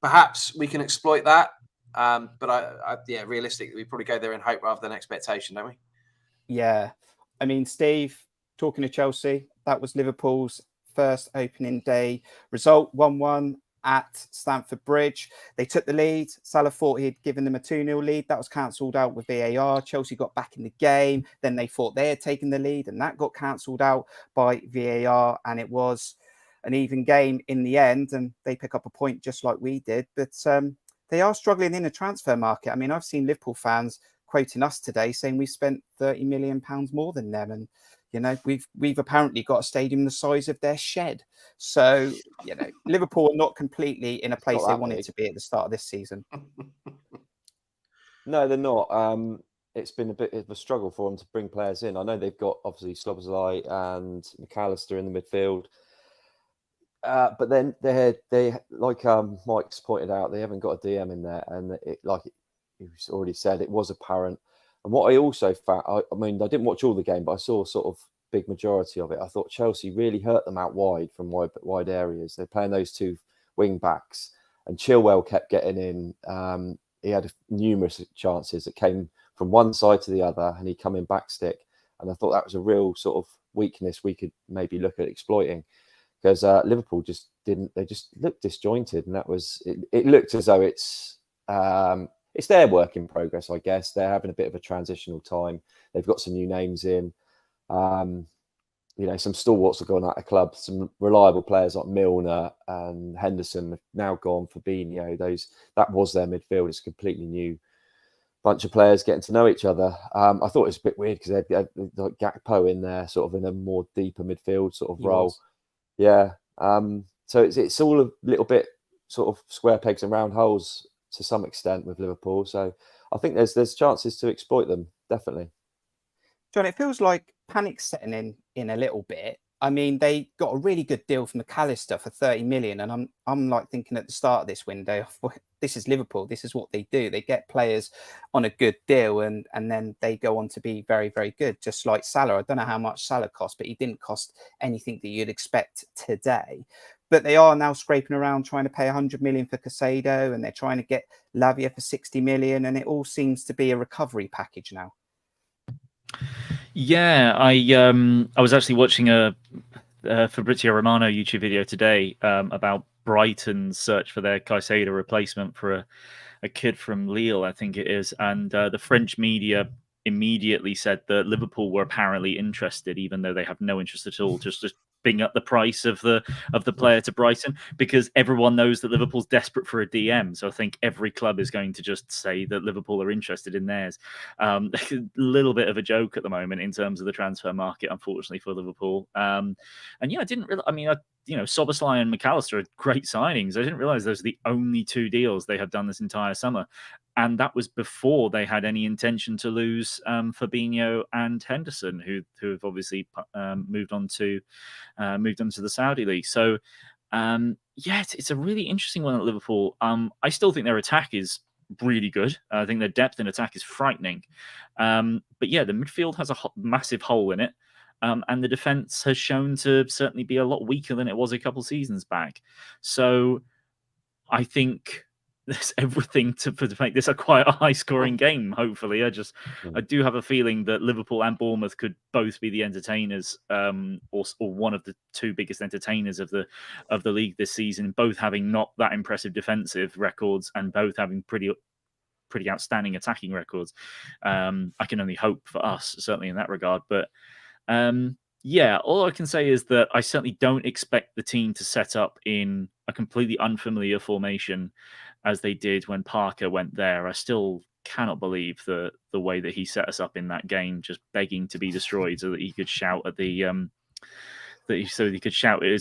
perhaps we can exploit that. But realistically, we probably go there in hope rather than expectation, don't we? Yeah, I mean, Steve, talking to Chelsea, that was Liverpool's first opening day result, 1-1 at Stamford Bridge. They took the lead. Salah thought he'd given them a 2-0 lead. That was cancelled out with VAR. Chelsea got back in the game. Then they thought they had taken the lead, and that got cancelled out by VAR. And it was an even game in the end. And they pick up a point just like we did. But they are struggling in the transfer market. I mean, I've seen Liverpool fans quoting us today saying we spent £30 million more than them. And you know, we've apparently got a stadium the size of their shed. So, you know, Liverpool are not completely in a place they wanted to be at the start of this season. No, they're not. It's been a bit of a struggle for them to bring players in. I know they've got obviously Szoboszlai and McAllister in the midfield. But then they like Mike's pointed out, they haven't got a DM in there. And he's already said, it was apparent. And what I also found, I mean, I didn't watch all the game, but I saw sort of big majority of it. I thought Chelsea really hurt them out wide from wide areas. They're playing those two wing backs, and Chilwell kept getting in. He had numerous chances that came from one side to the other, and he come in backstick. And I thought that was a real sort of weakness we could maybe look at exploiting, because Liverpool just didn't. They just looked disjointed, and that was it looked as though it's their work in progress, I guess. They're having a bit of a transitional time. They've got some new names in. You know, some stalwarts have gone out of club. Some reliable players like Milner and Henderson have now gone. Fabinho, that was their midfield. It's a completely new bunch of players getting to know each other. I thought it was a bit weird because they had like Gakpo in there, sort of in a more deeper midfield sort of role. Yeah. So it's all a little bit sort of square pegs and round holes to some extent with Liverpool. So I think there's chances to exploit them, definitely. John, it feels like panic's setting in a little bit. I mean, they got a really good deal from McAllister for 30 million. And I'm like thinking at the start of this window, this is Liverpool. This is what they do. They get players on a good deal and then they go on to be very, very good. Just like Salah. I don't know how much Salah cost, but he didn't cost anything that you'd expect today. But they are now scraping around trying to pay 100 million for Caicedo, and they're trying to get Lavia for 60 million. And it all seems to be a recovery package now. Yeah, I was actually watching a Fabrizio Romano YouTube video today about Brighton's search for their Caicedo replacement for a kid from Lille, I think it is. And the French media immediately said that Liverpool were apparently interested, even though they have no interest at all, just bring up the price of the player to Brighton, because everyone knows that Liverpool's desperate for a DM. So I think every club is going to just say that Liverpool are interested in theirs. A little bit of a joke at the moment in terms of the transfer market, unfortunately, for Liverpool. And yeah, I didn't really, Szoboszlai and McAllister are great signings. I didn't realize those are the only two deals they had done this entire summer. And that was before they had any intention to lose Fabinho and Henderson, who have obviously moved on to the Saudi League. So, it's a really interesting one at Liverpool. I still think their attack is really good. I think their depth in attack is frightening. But yeah, the midfield has a massive hole in it. And the defence has shown to certainly be a lot weaker than it was a couple seasons back. So I think there's everything to make this quite a high-scoring game, hopefully. I do have a feeling that Liverpool and Bournemouth could both be the entertainers, or one of the two biggest entertainers of the league this season, both having not that impressive defensive records and both having pretty outstanding attacking records. I can only hope for us, certainly in that regard. But all I can say is that I certainly don't expect the team to set up in a completely unfamiliar formation as they did when Parker went there. I still cannot believe the way that he set us up in that game, just begging to be destroyed so that he could shout at his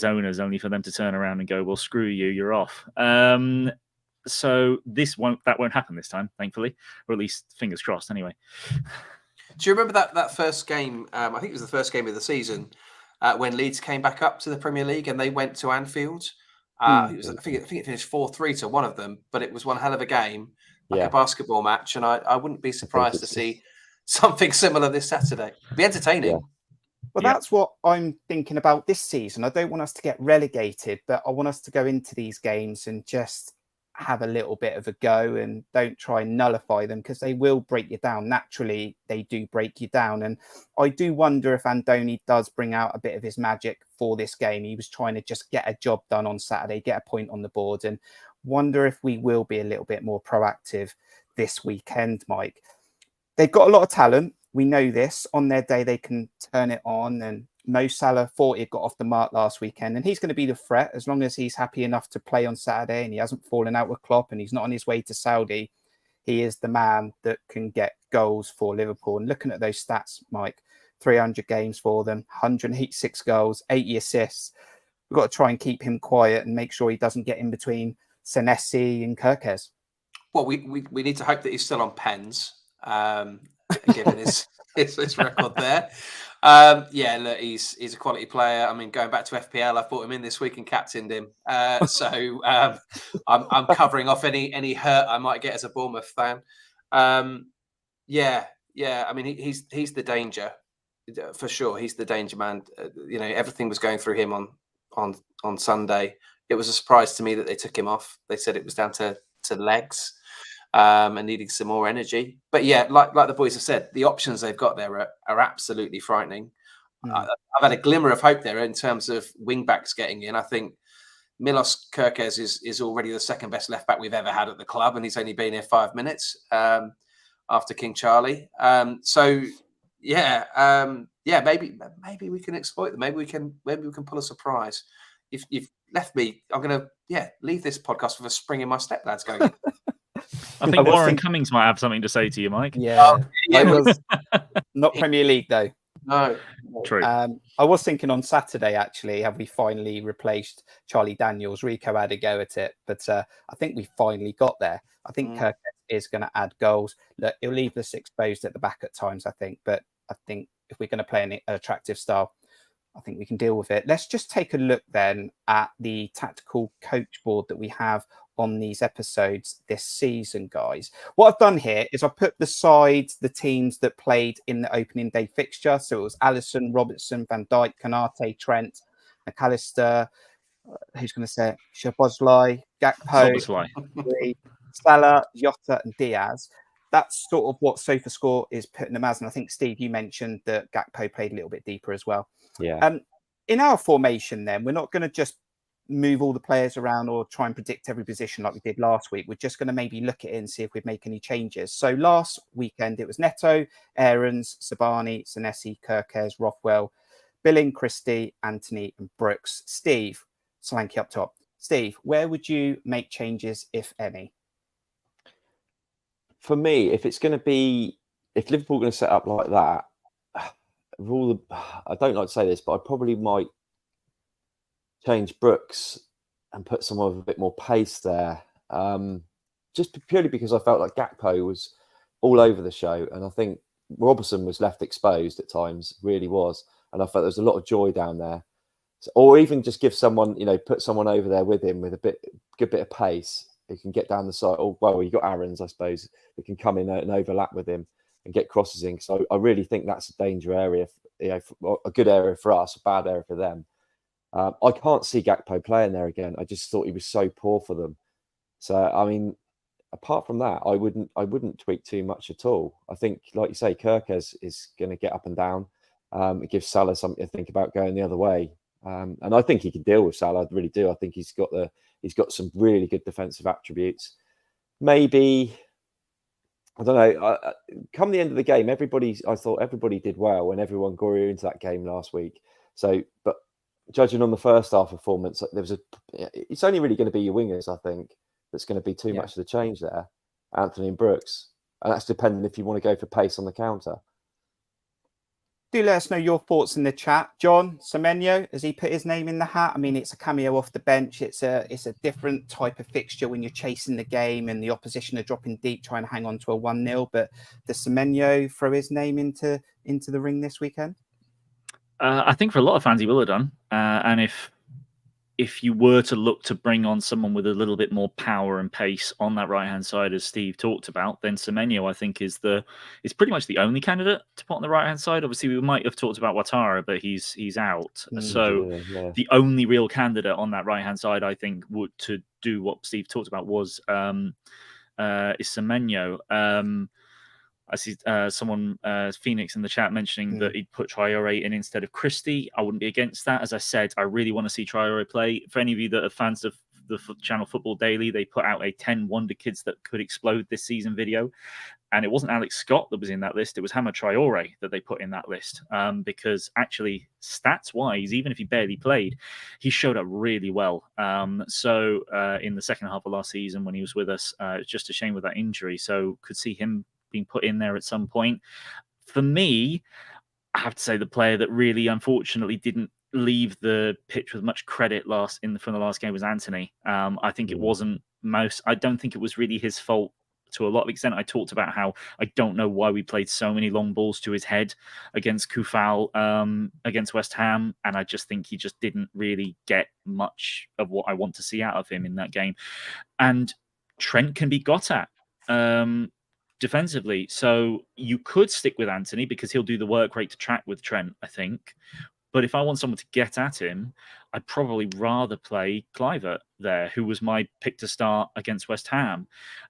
owners, only for them to turn around and go, "Well, screw you, you're off." So that won't happen this time, thankfully, or at least fingers crossed. Anyway. Do you remember that first game? I think it was the first game of the season when Leeds came back up to the Premier League and they went to Anfield. I think it finished 4-3 to one of them, but it was one hell of a game, like Yeah. a basketball match. And I wouldn't be surprised to see something similar this Saturday. It'll be entertaining. Yeah. Well, Yeah. that's what I'm thinking about this season. I don't want us to get relegated, but I want us to go into these games and just have a little bit of a go and don't try and nullify them, because they will break you down. Naturally, they do break you down. And I do wonder if Andoni does bring out a bit of his magic for this game. He was trying to just get a job done on Saturday, get a point on the board, and wonder if we will be a little bit more proactive this weekend, Mike. They've got a lot of talent. We know this. On their day, they can turn it on. And Mo Salah thought he got off the mark last weekend, and he's going to be the threat as long as he's happy enough to play on Saturday and he hasn't fallen out with Klopp and he's not on his way to Saudi. He is the man that can get goals for Liverpool. And looking at those stats, Mike, 300 games for them, 186 goals, 80 assists. We've got to try and keep him quiet and make sure he doesn't get in between Senesi and Kirkes. Well, we need to hope that he's still on pens, given his record there. Yeah, look, he's a quality player. I mean, going back to FPL, I brought him in this week and captained him. So I'm covering off any hurt I might get as a Bournemouth fan. Yeah. I mean, he's the danger for sure. He's the danger man. Everything was going through him on Sunday. It was a surprise to me that they took him off. They said it was down to legs. And needing some more energy. But yeah, like the boys have said, the options they've got there are absolutely frightening. I've had a glimmer of hope there in terms of wing backs getting in. I think Milos Kirkes is already the second best left back we've ever had at the club, and he's only been here 5 minutes after King Charlie. Maybe we can exploit them. Maybe we can pull a surprise. If you've left me, I'm gonna leave this podcast with a spring in my step, lads. Going. I think Warren Cummings might have something to say to you, Mike. Yeah. Not Premier League, though. No. True. I was thinking on Saturday, actually, have we finally replaced Charlie Daniels? Rico had a go at it, but I think we finally got there. I think Kirk is going to add goals. Look, he'll leave us exposed at the back at times, I think. But I think if we're going to play an attractive style, I think we can deal with it. Let's just take a look then at the tactical coach board that we have on these episodes this season, guys. What I've done here is I put beside the teams that played in the opening day fixture. So it was Alisson, Robertson, Van Dijk, Konate, Trent, McAllister, who's going to say it? Szoboszlai, Gakpo, Salah, Jota and Diaz. That's sort of what SofaScore is putting them as. And I think, Steve, you mentioned that Gakpo played a little bit deeper as well. Yeah. In our formation, then, we're not going to just move all the players around or try and predict every position like we did last week. We're just going to maybe look at it and see if we'd make any changes. So last weekend, it was Neto, Aarons, Sabani, Senesi, Kirkes, Rothwell, Billing, Christie, Anthony and Brooks. Steve, Solanke up top. Steve, where would you make changes, if any? For me, if Liverpool are going to set up like that, I don't like to say this, but I probably might change Brooks and put someone with a bit more pace there. Just purely because I felt like Gakpo was all over the show. And I think Robertson was left exposed at times, really was. And I felt there was a lot of joy down there. So, or even just give someone, put someone over there with him with a good bit of pace who can get down the side. Or, well, you got Aarons, I suppose, who can come in and overlap with him and get crosses in. So I really think that's a danger area, a good area for us, a bad area for them. I can't see Gakpo playing there again. I just thought he was so poor for them. So, I mean, apart from that, I wouldn't tweak too much at all. I think, like you say, Kirkes is going to get up and down. It gives Salah something to think about going the other way. And I think he can deal with Salah. I really do. I think he's got some really good defensive attributes. Maybe, I don't know. Come the end of the game, I thought everybody did well and everyone grew into that game last week. So, but judging on the first half performance, it's only really going to be your wingers, I think, that's going to be too much of the change there, Anthony and Brooks. And that's dependent if you want to go for pace on the counter. Do let us know your thoughts in the chat. John Semenyo, has he put his name in the hat? I mean, it's a cameo off the bench. It's a different type of fixture when you're chasing the game and the opposition are dropping deep, trying to hang on to a 1-0. But does Semenyo throw his name into the ring this weekend? I think for a lot of fans he will have done. And if if you were to look to bring on someone with a little bit more power and pace on that right-hand side, as Steve talked about, then Semenyo, I think, is pretty much the only candidate to put on the right-hand side. Obviously, we might have talked about Ouattara, but he's out. So the only real candidate on that right-hand side, I think, would to do what Steve talked about is Semenyo. I see someone, Phoenix in the chat, mentioning that he'd put Traore in instead of Christie. I wouldn't be against that. As I said, I really want to see Traore play. For any of you that are fans of the channel Football Daily, they put out a 10 wonder kids that could explode this season video. And it wasn't Alex Scott that was in that list. It was Hammer Traore that they put in that list. Because actually, stats-wise, even if he barely played, he showed up really well. So in the second half of last season when he was with us, it's just a shame with that injury. So could see him being put in there at some point. For me, I have to say the player that really unfortunately didn't leave the pitch with much credit from the last game was Anthony. I think it wasn't I don't think it was really his fault to a lot of extent. I talked about how I don't know why we played so many long balls to his head against Kufal against West Ham, and I just think he just didn't really get much of what I want to see out of him in that game. And Trent can be got at defensively, so you could stick with Anthony because he'll do the work rate to track with Trent, I think. But if I want someone to get at him, I'd probably rather play Kluivert there, who was my pick to start against West Ham.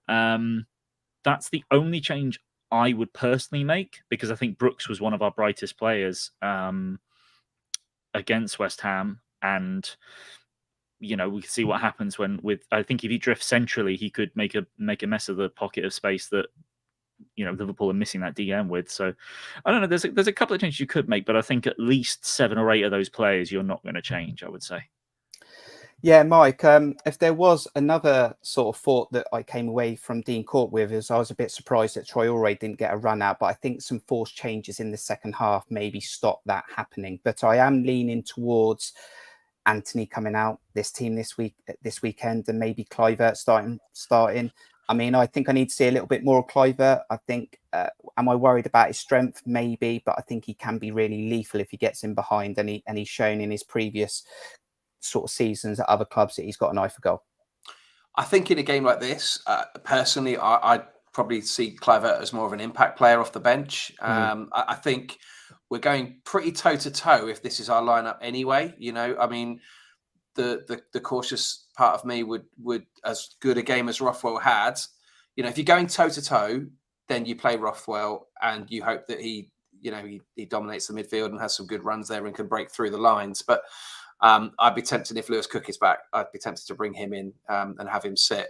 That's the only change I would personally make, because I think Brooks was one of our brightest players against West Ham, and we can see what happens I think if he drifts centrally, he could make a mess of the pocket of space that Liverpool are missing that DM with. So I don't know. There's a couple of changes you could make, but I think at least 7 or 8 of those players you're not going to change, I would say. Yeah, Mike, if there was another sort of thought that I came away from Dean Court with, is I was a bit surprised that Traore didn't get a run out, but I think some forced changes in the second half maybe stop that happening. But I am leaning towards Anthony coming out this weekend, and maybe Kluivert starting. I mean, I think I need to see a little bit more of Kluivert. I think, am I worried about his strength? Maybe, but I think he can be really lethal if he gets in behind, and he's shown in his previous sort of seasons at other clubs that he's got an eye for goal. I think in a game like this, personally, I'd probably see Kluivert as more of an impact player off the bench. I think we're going pretty toe-to-toe if this is our lineup anyway. I mean, the cautious part of me would, as good a game as Rothwell had, if you're going toe-to-toe, then you play Rothwell and you hope that he dominates the midfield and has some good runs there and can break through the lines. But I'd be tempted, if Lewis Cook is back, I'd be tempted to bring him in and have him sit.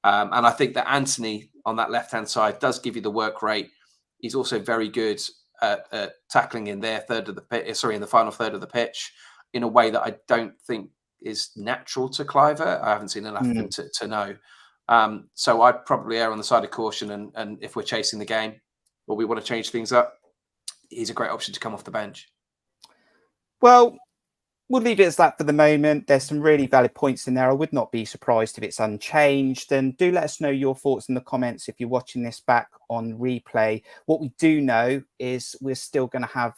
And I think that Anthony on that left-hand side does give you the work rate. He's also very good at tackling in their in the final third of the pitch, in a way that I don't think is natural to Kluivert. I haven't seen enough of him to know. So I'd probably err on the side of caution. And if we're chasing the game or we want to change things up, he's a great option to come off the bench. Well, we'll leave it as that for the moment. There's some really valid points in there. I would not be surprised if it's unchanged. And do let us know your thoughts in the comments if you're watching this back on replay. What we do know is we're still going to have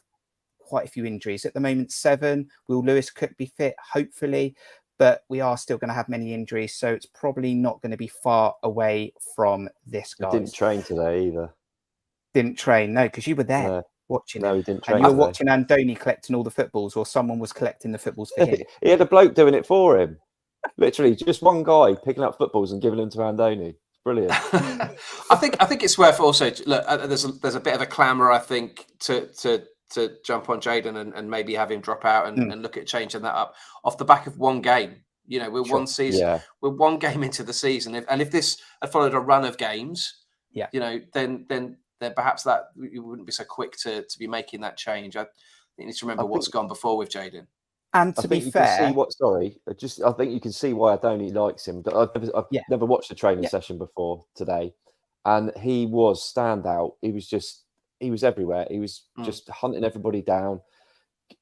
quite a few injuries. At the moment, 7. Will Lewis Cook be fit? Hopefully. But we are still going to have many injuries. So it's probably not going to be far away from this, guys. He didn't train today either. Didn't train? No, because you were there. Watching he didn't train. And you were today. watching Andoni collecting all the footballs, or someone was collecting the footballs for him. He had a bloke doing it for him. Literally, just one guy picking up footballs and giving them to Andoni. Brilliant. I think it's worth also look. There's a bit of a clamour, I think, to jump on Jayden and maybe have him drop out and look at changing that up off the back of one game. We're one season, we're one game into the season, if this had followed a run of games, then perhaps that you wouldn't be so quick to be making that change. I think you need to remember what's gone before with Jayden. And to be fair, I think you can see why Andoni likes him. I've never watched a training session before today, and he was standout. He was everywhere. He was just hunting everybody down.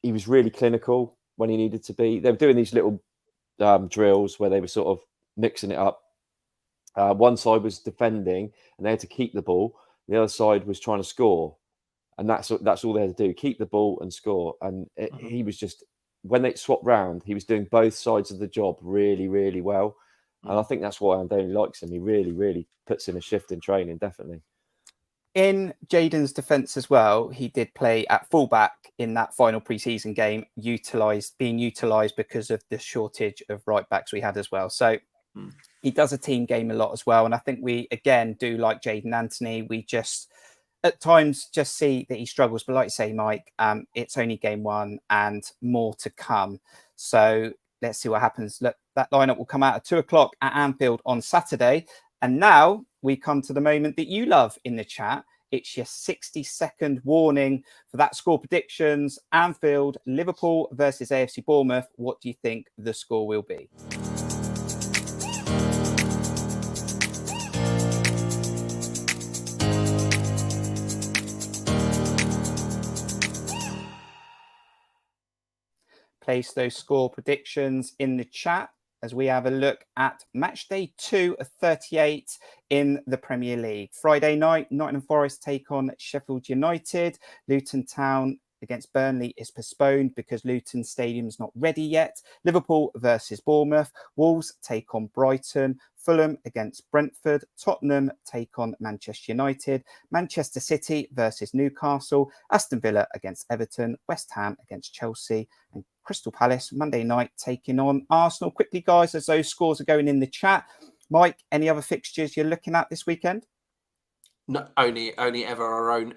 He was really clinical when he needed to be. They were doing these little drills where they were sort of mixing it up. One side was defending, and they had to keep the ball. The other side was trying to score, and that's all they had to do: keep the ball and score. And he was just when they swapped round, he was doing both sides of the job really, really well. And I think that's why Andoni likes him. He really, really puts in a shift in training, definitely. In Jadon's defence as well, he did play at fullback in that final pre-season game, being utilised because of the shortage of right backs we had as well. So he does a team game a lot as well. And I think we, again, do like Jadon Anthony. We just, at times, just see that he struggles. But like you say, Mike, it's only game one and more to come. So let's see what happens. Look, that lineup will come out at 2:00 at Anfield on Saturday. And now we come to the moment that you love in the chat. It's your 60-second warning for that score predictions. Anfield, Liverpool versus AFC Bournemouth. What do you think the score will be? Place those score predictions in the chat as we have a look at match day 2 of 38 in the Premier League. Friday night, Nottingham Forest take on Sheffield United. Luton Town against Burnley is postponed because Luton Stadium's not ready yet. Liverpool versus Bournemouth. Wolves take on Brighton. Fulham against Brentford. Tottenham take on Manchester United. Manchester City versus Newcastle. Aston Villa against Everton. West Ham against Chelsea. And Crystal Palace Monday night taking on Arsenal. Quickly, guys, as those scores are going in the chat. Mike, any other fixtures you're looking at this weekend? No, only ever our own.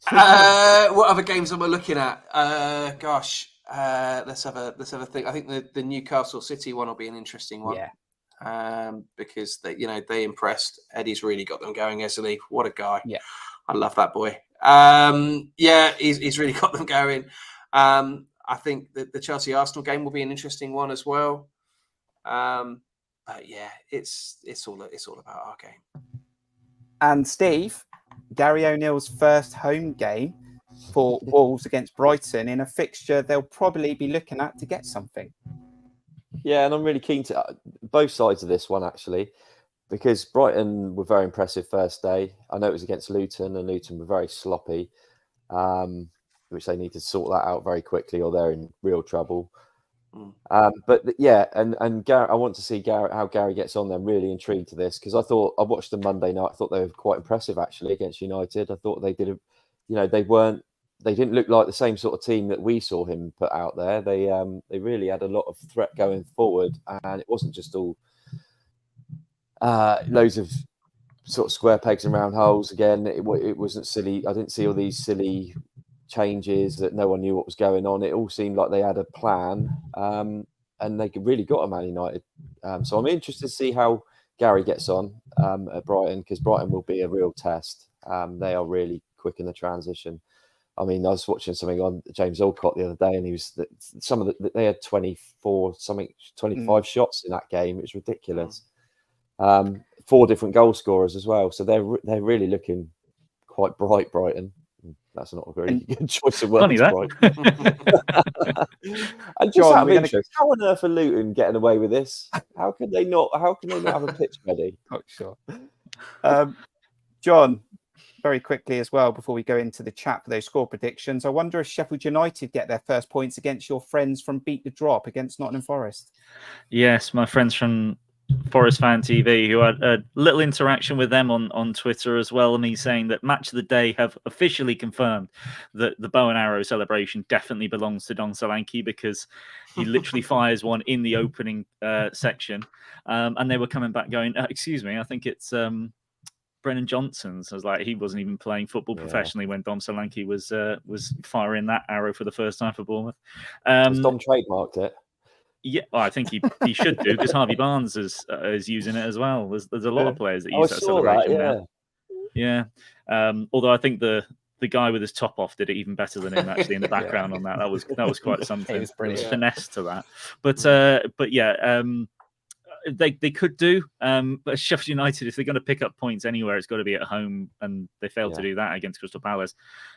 What other games am I looking at? Let's have a think. I think the Newcastle City one will be an interesting one. Yeah. Because they impressed. Eddie's really got them going, hasn't he? What a guy. Yeah. I love that boy. He's really got them going. I think that the Chelsea Arsenal game will be an interesting one as well. But yeah, it's all about our game. And Steve, Gary O'Neill's first home game for Wolves against Brighton in a fixture they'll probably be looking at to get something. Yeah, and I'm really keen to both sides of this one, actually, because Brighton were very impressive first day. I know it was against Luton, and Luton were very sloppy, which they need to sort that out very quickly or they're in real trouble. But yeah, and Gary, I want to see how Gary gets on. I'm really intrigued to this because I watched them Monday night. I thought they were quite impressive actually against United. I thought they did they didn't look like the same sort of team that we saw him put out there. They really had a lot of threat going forward, and it wasn't just all loads of sort of square pegs and round holes. Again, it wasn't silly. I didn't see all these silly changes that no one knew what was going on. It all seemed like they had a plan, and they really got a Man United. So I'm interested to see how Gary gets on at Brighton, because Brighton will be a real test. They are really quick in the transition. I mean, I was watching something on James Alcott the other day, and they had 25 shots in that game. It was ridiculous. 4 different goal scorers as well. So they're really looking quite bright, Brighton. That's not a very good choice of words. Funny that. And just out of interest, how on earth are Luton getting away with this? How can they not have a pitch ready? Not sure. John, very quickly as well, before we go into the chat for those score predictions, I wonder if Sheffield United get their first points against your friends from Beat the Drop against Nottingham Forest. Yes, my friends from Forest Fan TV, who had a little interaction with them on Twitter as well, and me saying that Match of the Day have officially confirmed that the bow and arrow celebration definitely belongs to Jon Solanke, because he literally fires one in the opening section, and they were coming back going, excuse me, I think it's Brennan Johnson's. I was like, he wasn't even playing football professionally when Dom Solanke was firing that arrow for the first time for Bournemouth. Has Dom trademarked it? Yeah, well, I think he should do, because Harvey Barnes is using it as well. There's a lot of players that use that celebration now. Yeah. Although I think the guy with his top off did it even better than him actually in the background on that. That was quite something. It was brilliant. There was finesse to that. But yeah, they could do. But Sheffield United, if they're going to pick up points anywhere, it's got to be at home, and they failed to do that against Crystal Palace.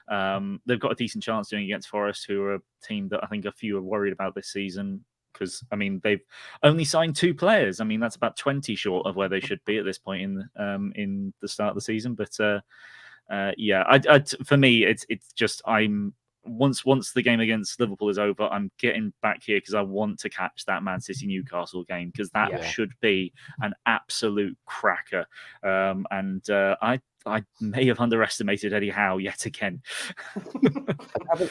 They've got a decent chance doing it against Forest, who are a team that I think a few are worried about this season. Because, I mean, they've only signed 2 players. I mean, that's about 20 short of where they should be at this point in the start of the season. But yeah, for me, it's just I'm once the game against Liverpool is over, I'm getting back here because I want to catch that Man City Newcastle game, because that should be an absolute cracker. I may have underestimated Eddie Howe yet again.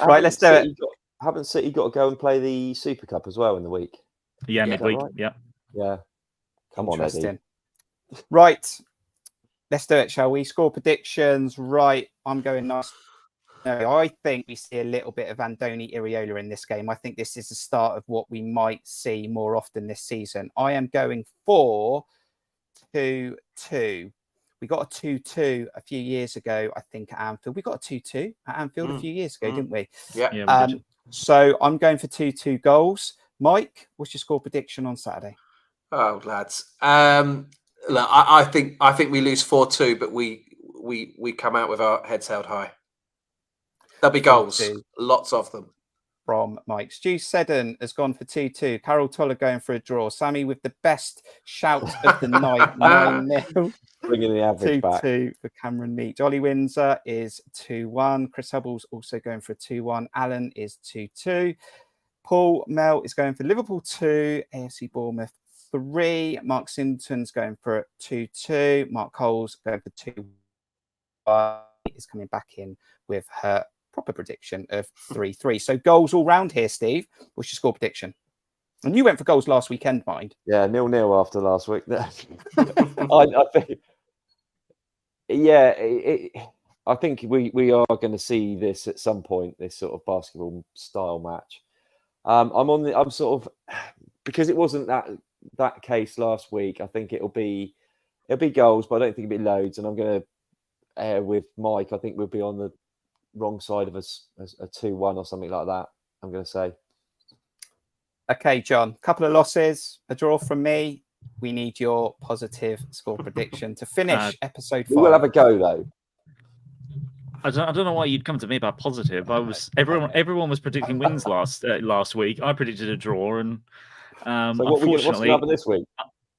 Right, let's do it. Haven't City got to go and play the Super Cup as well in the week? Yeah, midweek. Right? Yeah. Come on, Eddie. Right, let's do it, shall we? Score predictions. Right, I'm going nice. No, I think we see a little bit of Andoni Iraola in this game. I think this is the start of what we might see more often this season. I am going for 2-2. We got a 2-2 a few years ago, I think, at Anfield. We got a 2-2 at Anfield a few years ago, didn't we? Yeah. So I'm going for 2-2 goals. Mike, what's your score prediction on Saturday? Oh, lads. Look, I think we lose 4-2, but we come out with our heads held high. There'll be goals, lots of them. From Mike. Stu Seddon has gone for 2-2. Carol Toller going for a draw. Sammy with the best shout of the night, 9-0. Bringing the average 2-2 back. for Cameron Meach. Ollie Windsor is 2-1. Chris Hubble's also going for a 2-1. Alan is 2-2. Paul Mel is going for Liverpool 2. AFC Bournemouth 3. Mark Simpson's going for 2-2. Mark Cole's going for 2-1. Is coming back in with her proper prediction of 3-3. So goals all round here, Steve. What's your score prediction? And you went for goals last weekend, mind. Yeah, 0-0 after last week. I think, I think we are going to see this at some point, this sort of basketball style match. I'm sort of, because it wasn't that case last week, I think it'll be goals, but I don't think it'll be loads. And I'm going to with Mike, I think we'll be on the wrong side of a 2-1 or something like that, I'm going to say. Okay, John, a couple of losses, a draw from me. We need your positive score prediction to finish episode 5. We will have a go, though. I don't know why you'd come to me about positive. Everyone was predicting wins last week. I predicted a draw, and so what's going to happen this week?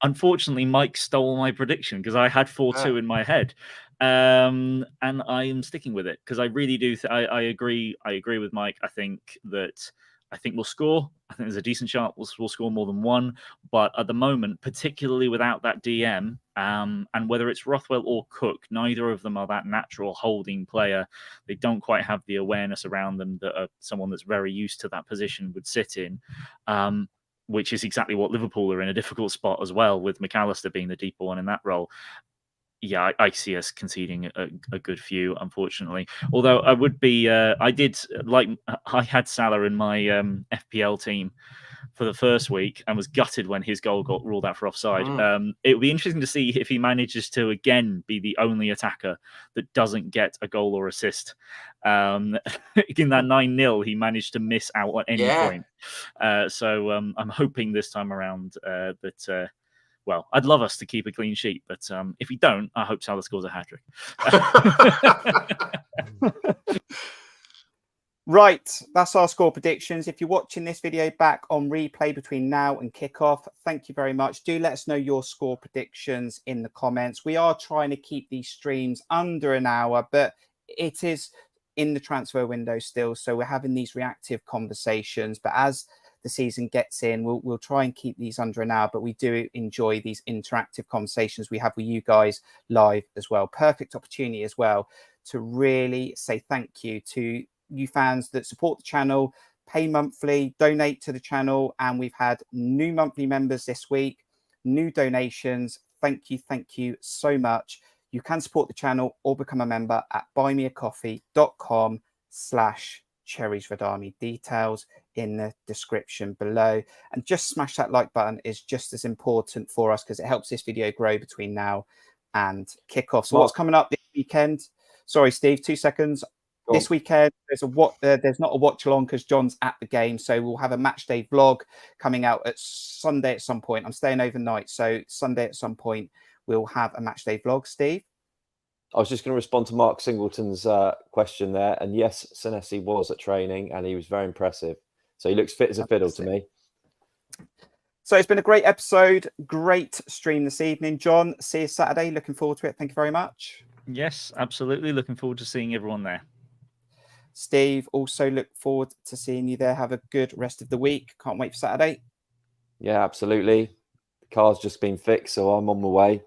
Unfortunately, Mike stole my prediction because I had 4-2 in my head, and I am sticking with it because I really do. I agree. I agree with Mike. I think we'll score. I think there's a decent chance we'll score more than one. But at the moment, particularly without that DM, and whether it's Rothwell or Cook, neither of them are that natural holding player. They don't quite have the awareness around them that someone that's very used to that position would sit in. Which is exactly what Liverpool are in a difficult spot as well, with McAllister being the deeper one in that role. Yeah, I see us conceding a good few, unfortunately. Although I would be, I had Salah in my FPL team for the first week and was gutted when his goal got ruled out for offside. It would be interesting to see if he manages to again be the only attacker that doesn't get a goal or assist. In that 9-0, he managed to miss out at any point. So I'm hoping this time around that. Well, I'd love us to keep a clean sheet, but if we don't, I hope Salah scores a hat-trick. Right, that's our score predictions. If you're watching this video back on replay between now and kickoff, thank you very much. Do let us know your score predictions in the comments. We are trying to keep these streams under an hour, but it is in the transfer window still, so we're having these reactive conversations. But as the season gets in, we'll try and keep these under an hour, but we do enjoy these interactive conversations we have with you guys live as well. Perfect opportunity as well to really say thank you to you fans that support the channel, pay monthly, donate to the channel, and we've had new monthly members this week, new donations. Thank you so much. You can support the channel or become a member at buymeacoffee.com/Cherries Red Army. Details in the description below, and just smash that like button is just as important for us because it helps this video grow between now and kickoff. So what's coming up this weekend? Sorry, Steve, 2 seconds. This weekend, there's not a watch along because John's at the game. So we'll have a match day vlog coming out at Sunday at some point. I'm staying overnight. So Sunday at some point, we'll have a match day vlog. Steve? I was just going to respond to Mark Singleton's question there. And yes, Senesi was at training and he was very impressive. So he looks fit as a fiddle to me. So it's been a great episode. Great stream this evening. John, see you Saturday. Looking forward to it. Thank you very much. Yes, absolutely. Looking forward to seeing everyone there. Steve, also look forward to seeing you there. Have a good rest of the week. Can't wait for Saturday. Yeah, absolutely. The car's just been fixed, so I'm on my way.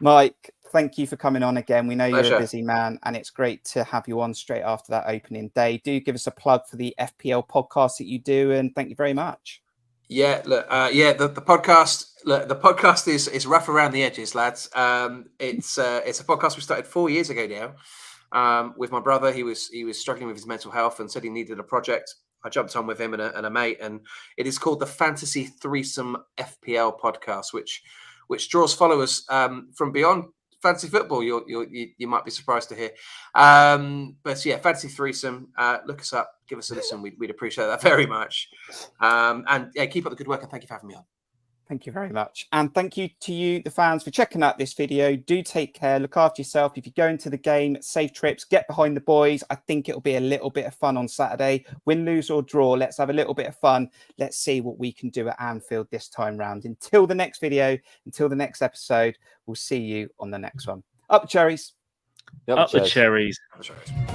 Mike, thank you for coming on again. We know Pleasure. you're a busy man, and it's great to have you on straight after that opening day. Do give us a plug for the FPL podcast that you do, and thank you very much. Yeah, look, the podcast. Look, the podcast is rough around the edges, lads. It's a podcast we started 4 years ago now, with my brother. He was struggling with his mental health and said he needed a project. I jumped on with him and a mate, and it is called the Fantasy Threesome FPL podcast, which draws followers from beyond fantasy football. You might be surprised to hear, but yeah, Fantasy Threesome. Look us up, give us a listen. We'd appreciate that very much. And yeah, keep up the good work, and thank you for having me on. Thank you very much. And thank you to you, the fans, for checking out this video. Do take care. Look after yourself. If you go into the game, safe trips. Get behind the boys. I think it'll be a little bit of fun on Saturday. Win, lose or draw. Let's have a little bit of fun. Let's see what we can do at Anfield this time round. Until the next video, until the next episode, we'll see you on the next one. Up the cherries. Up the cherries. Up the cherries.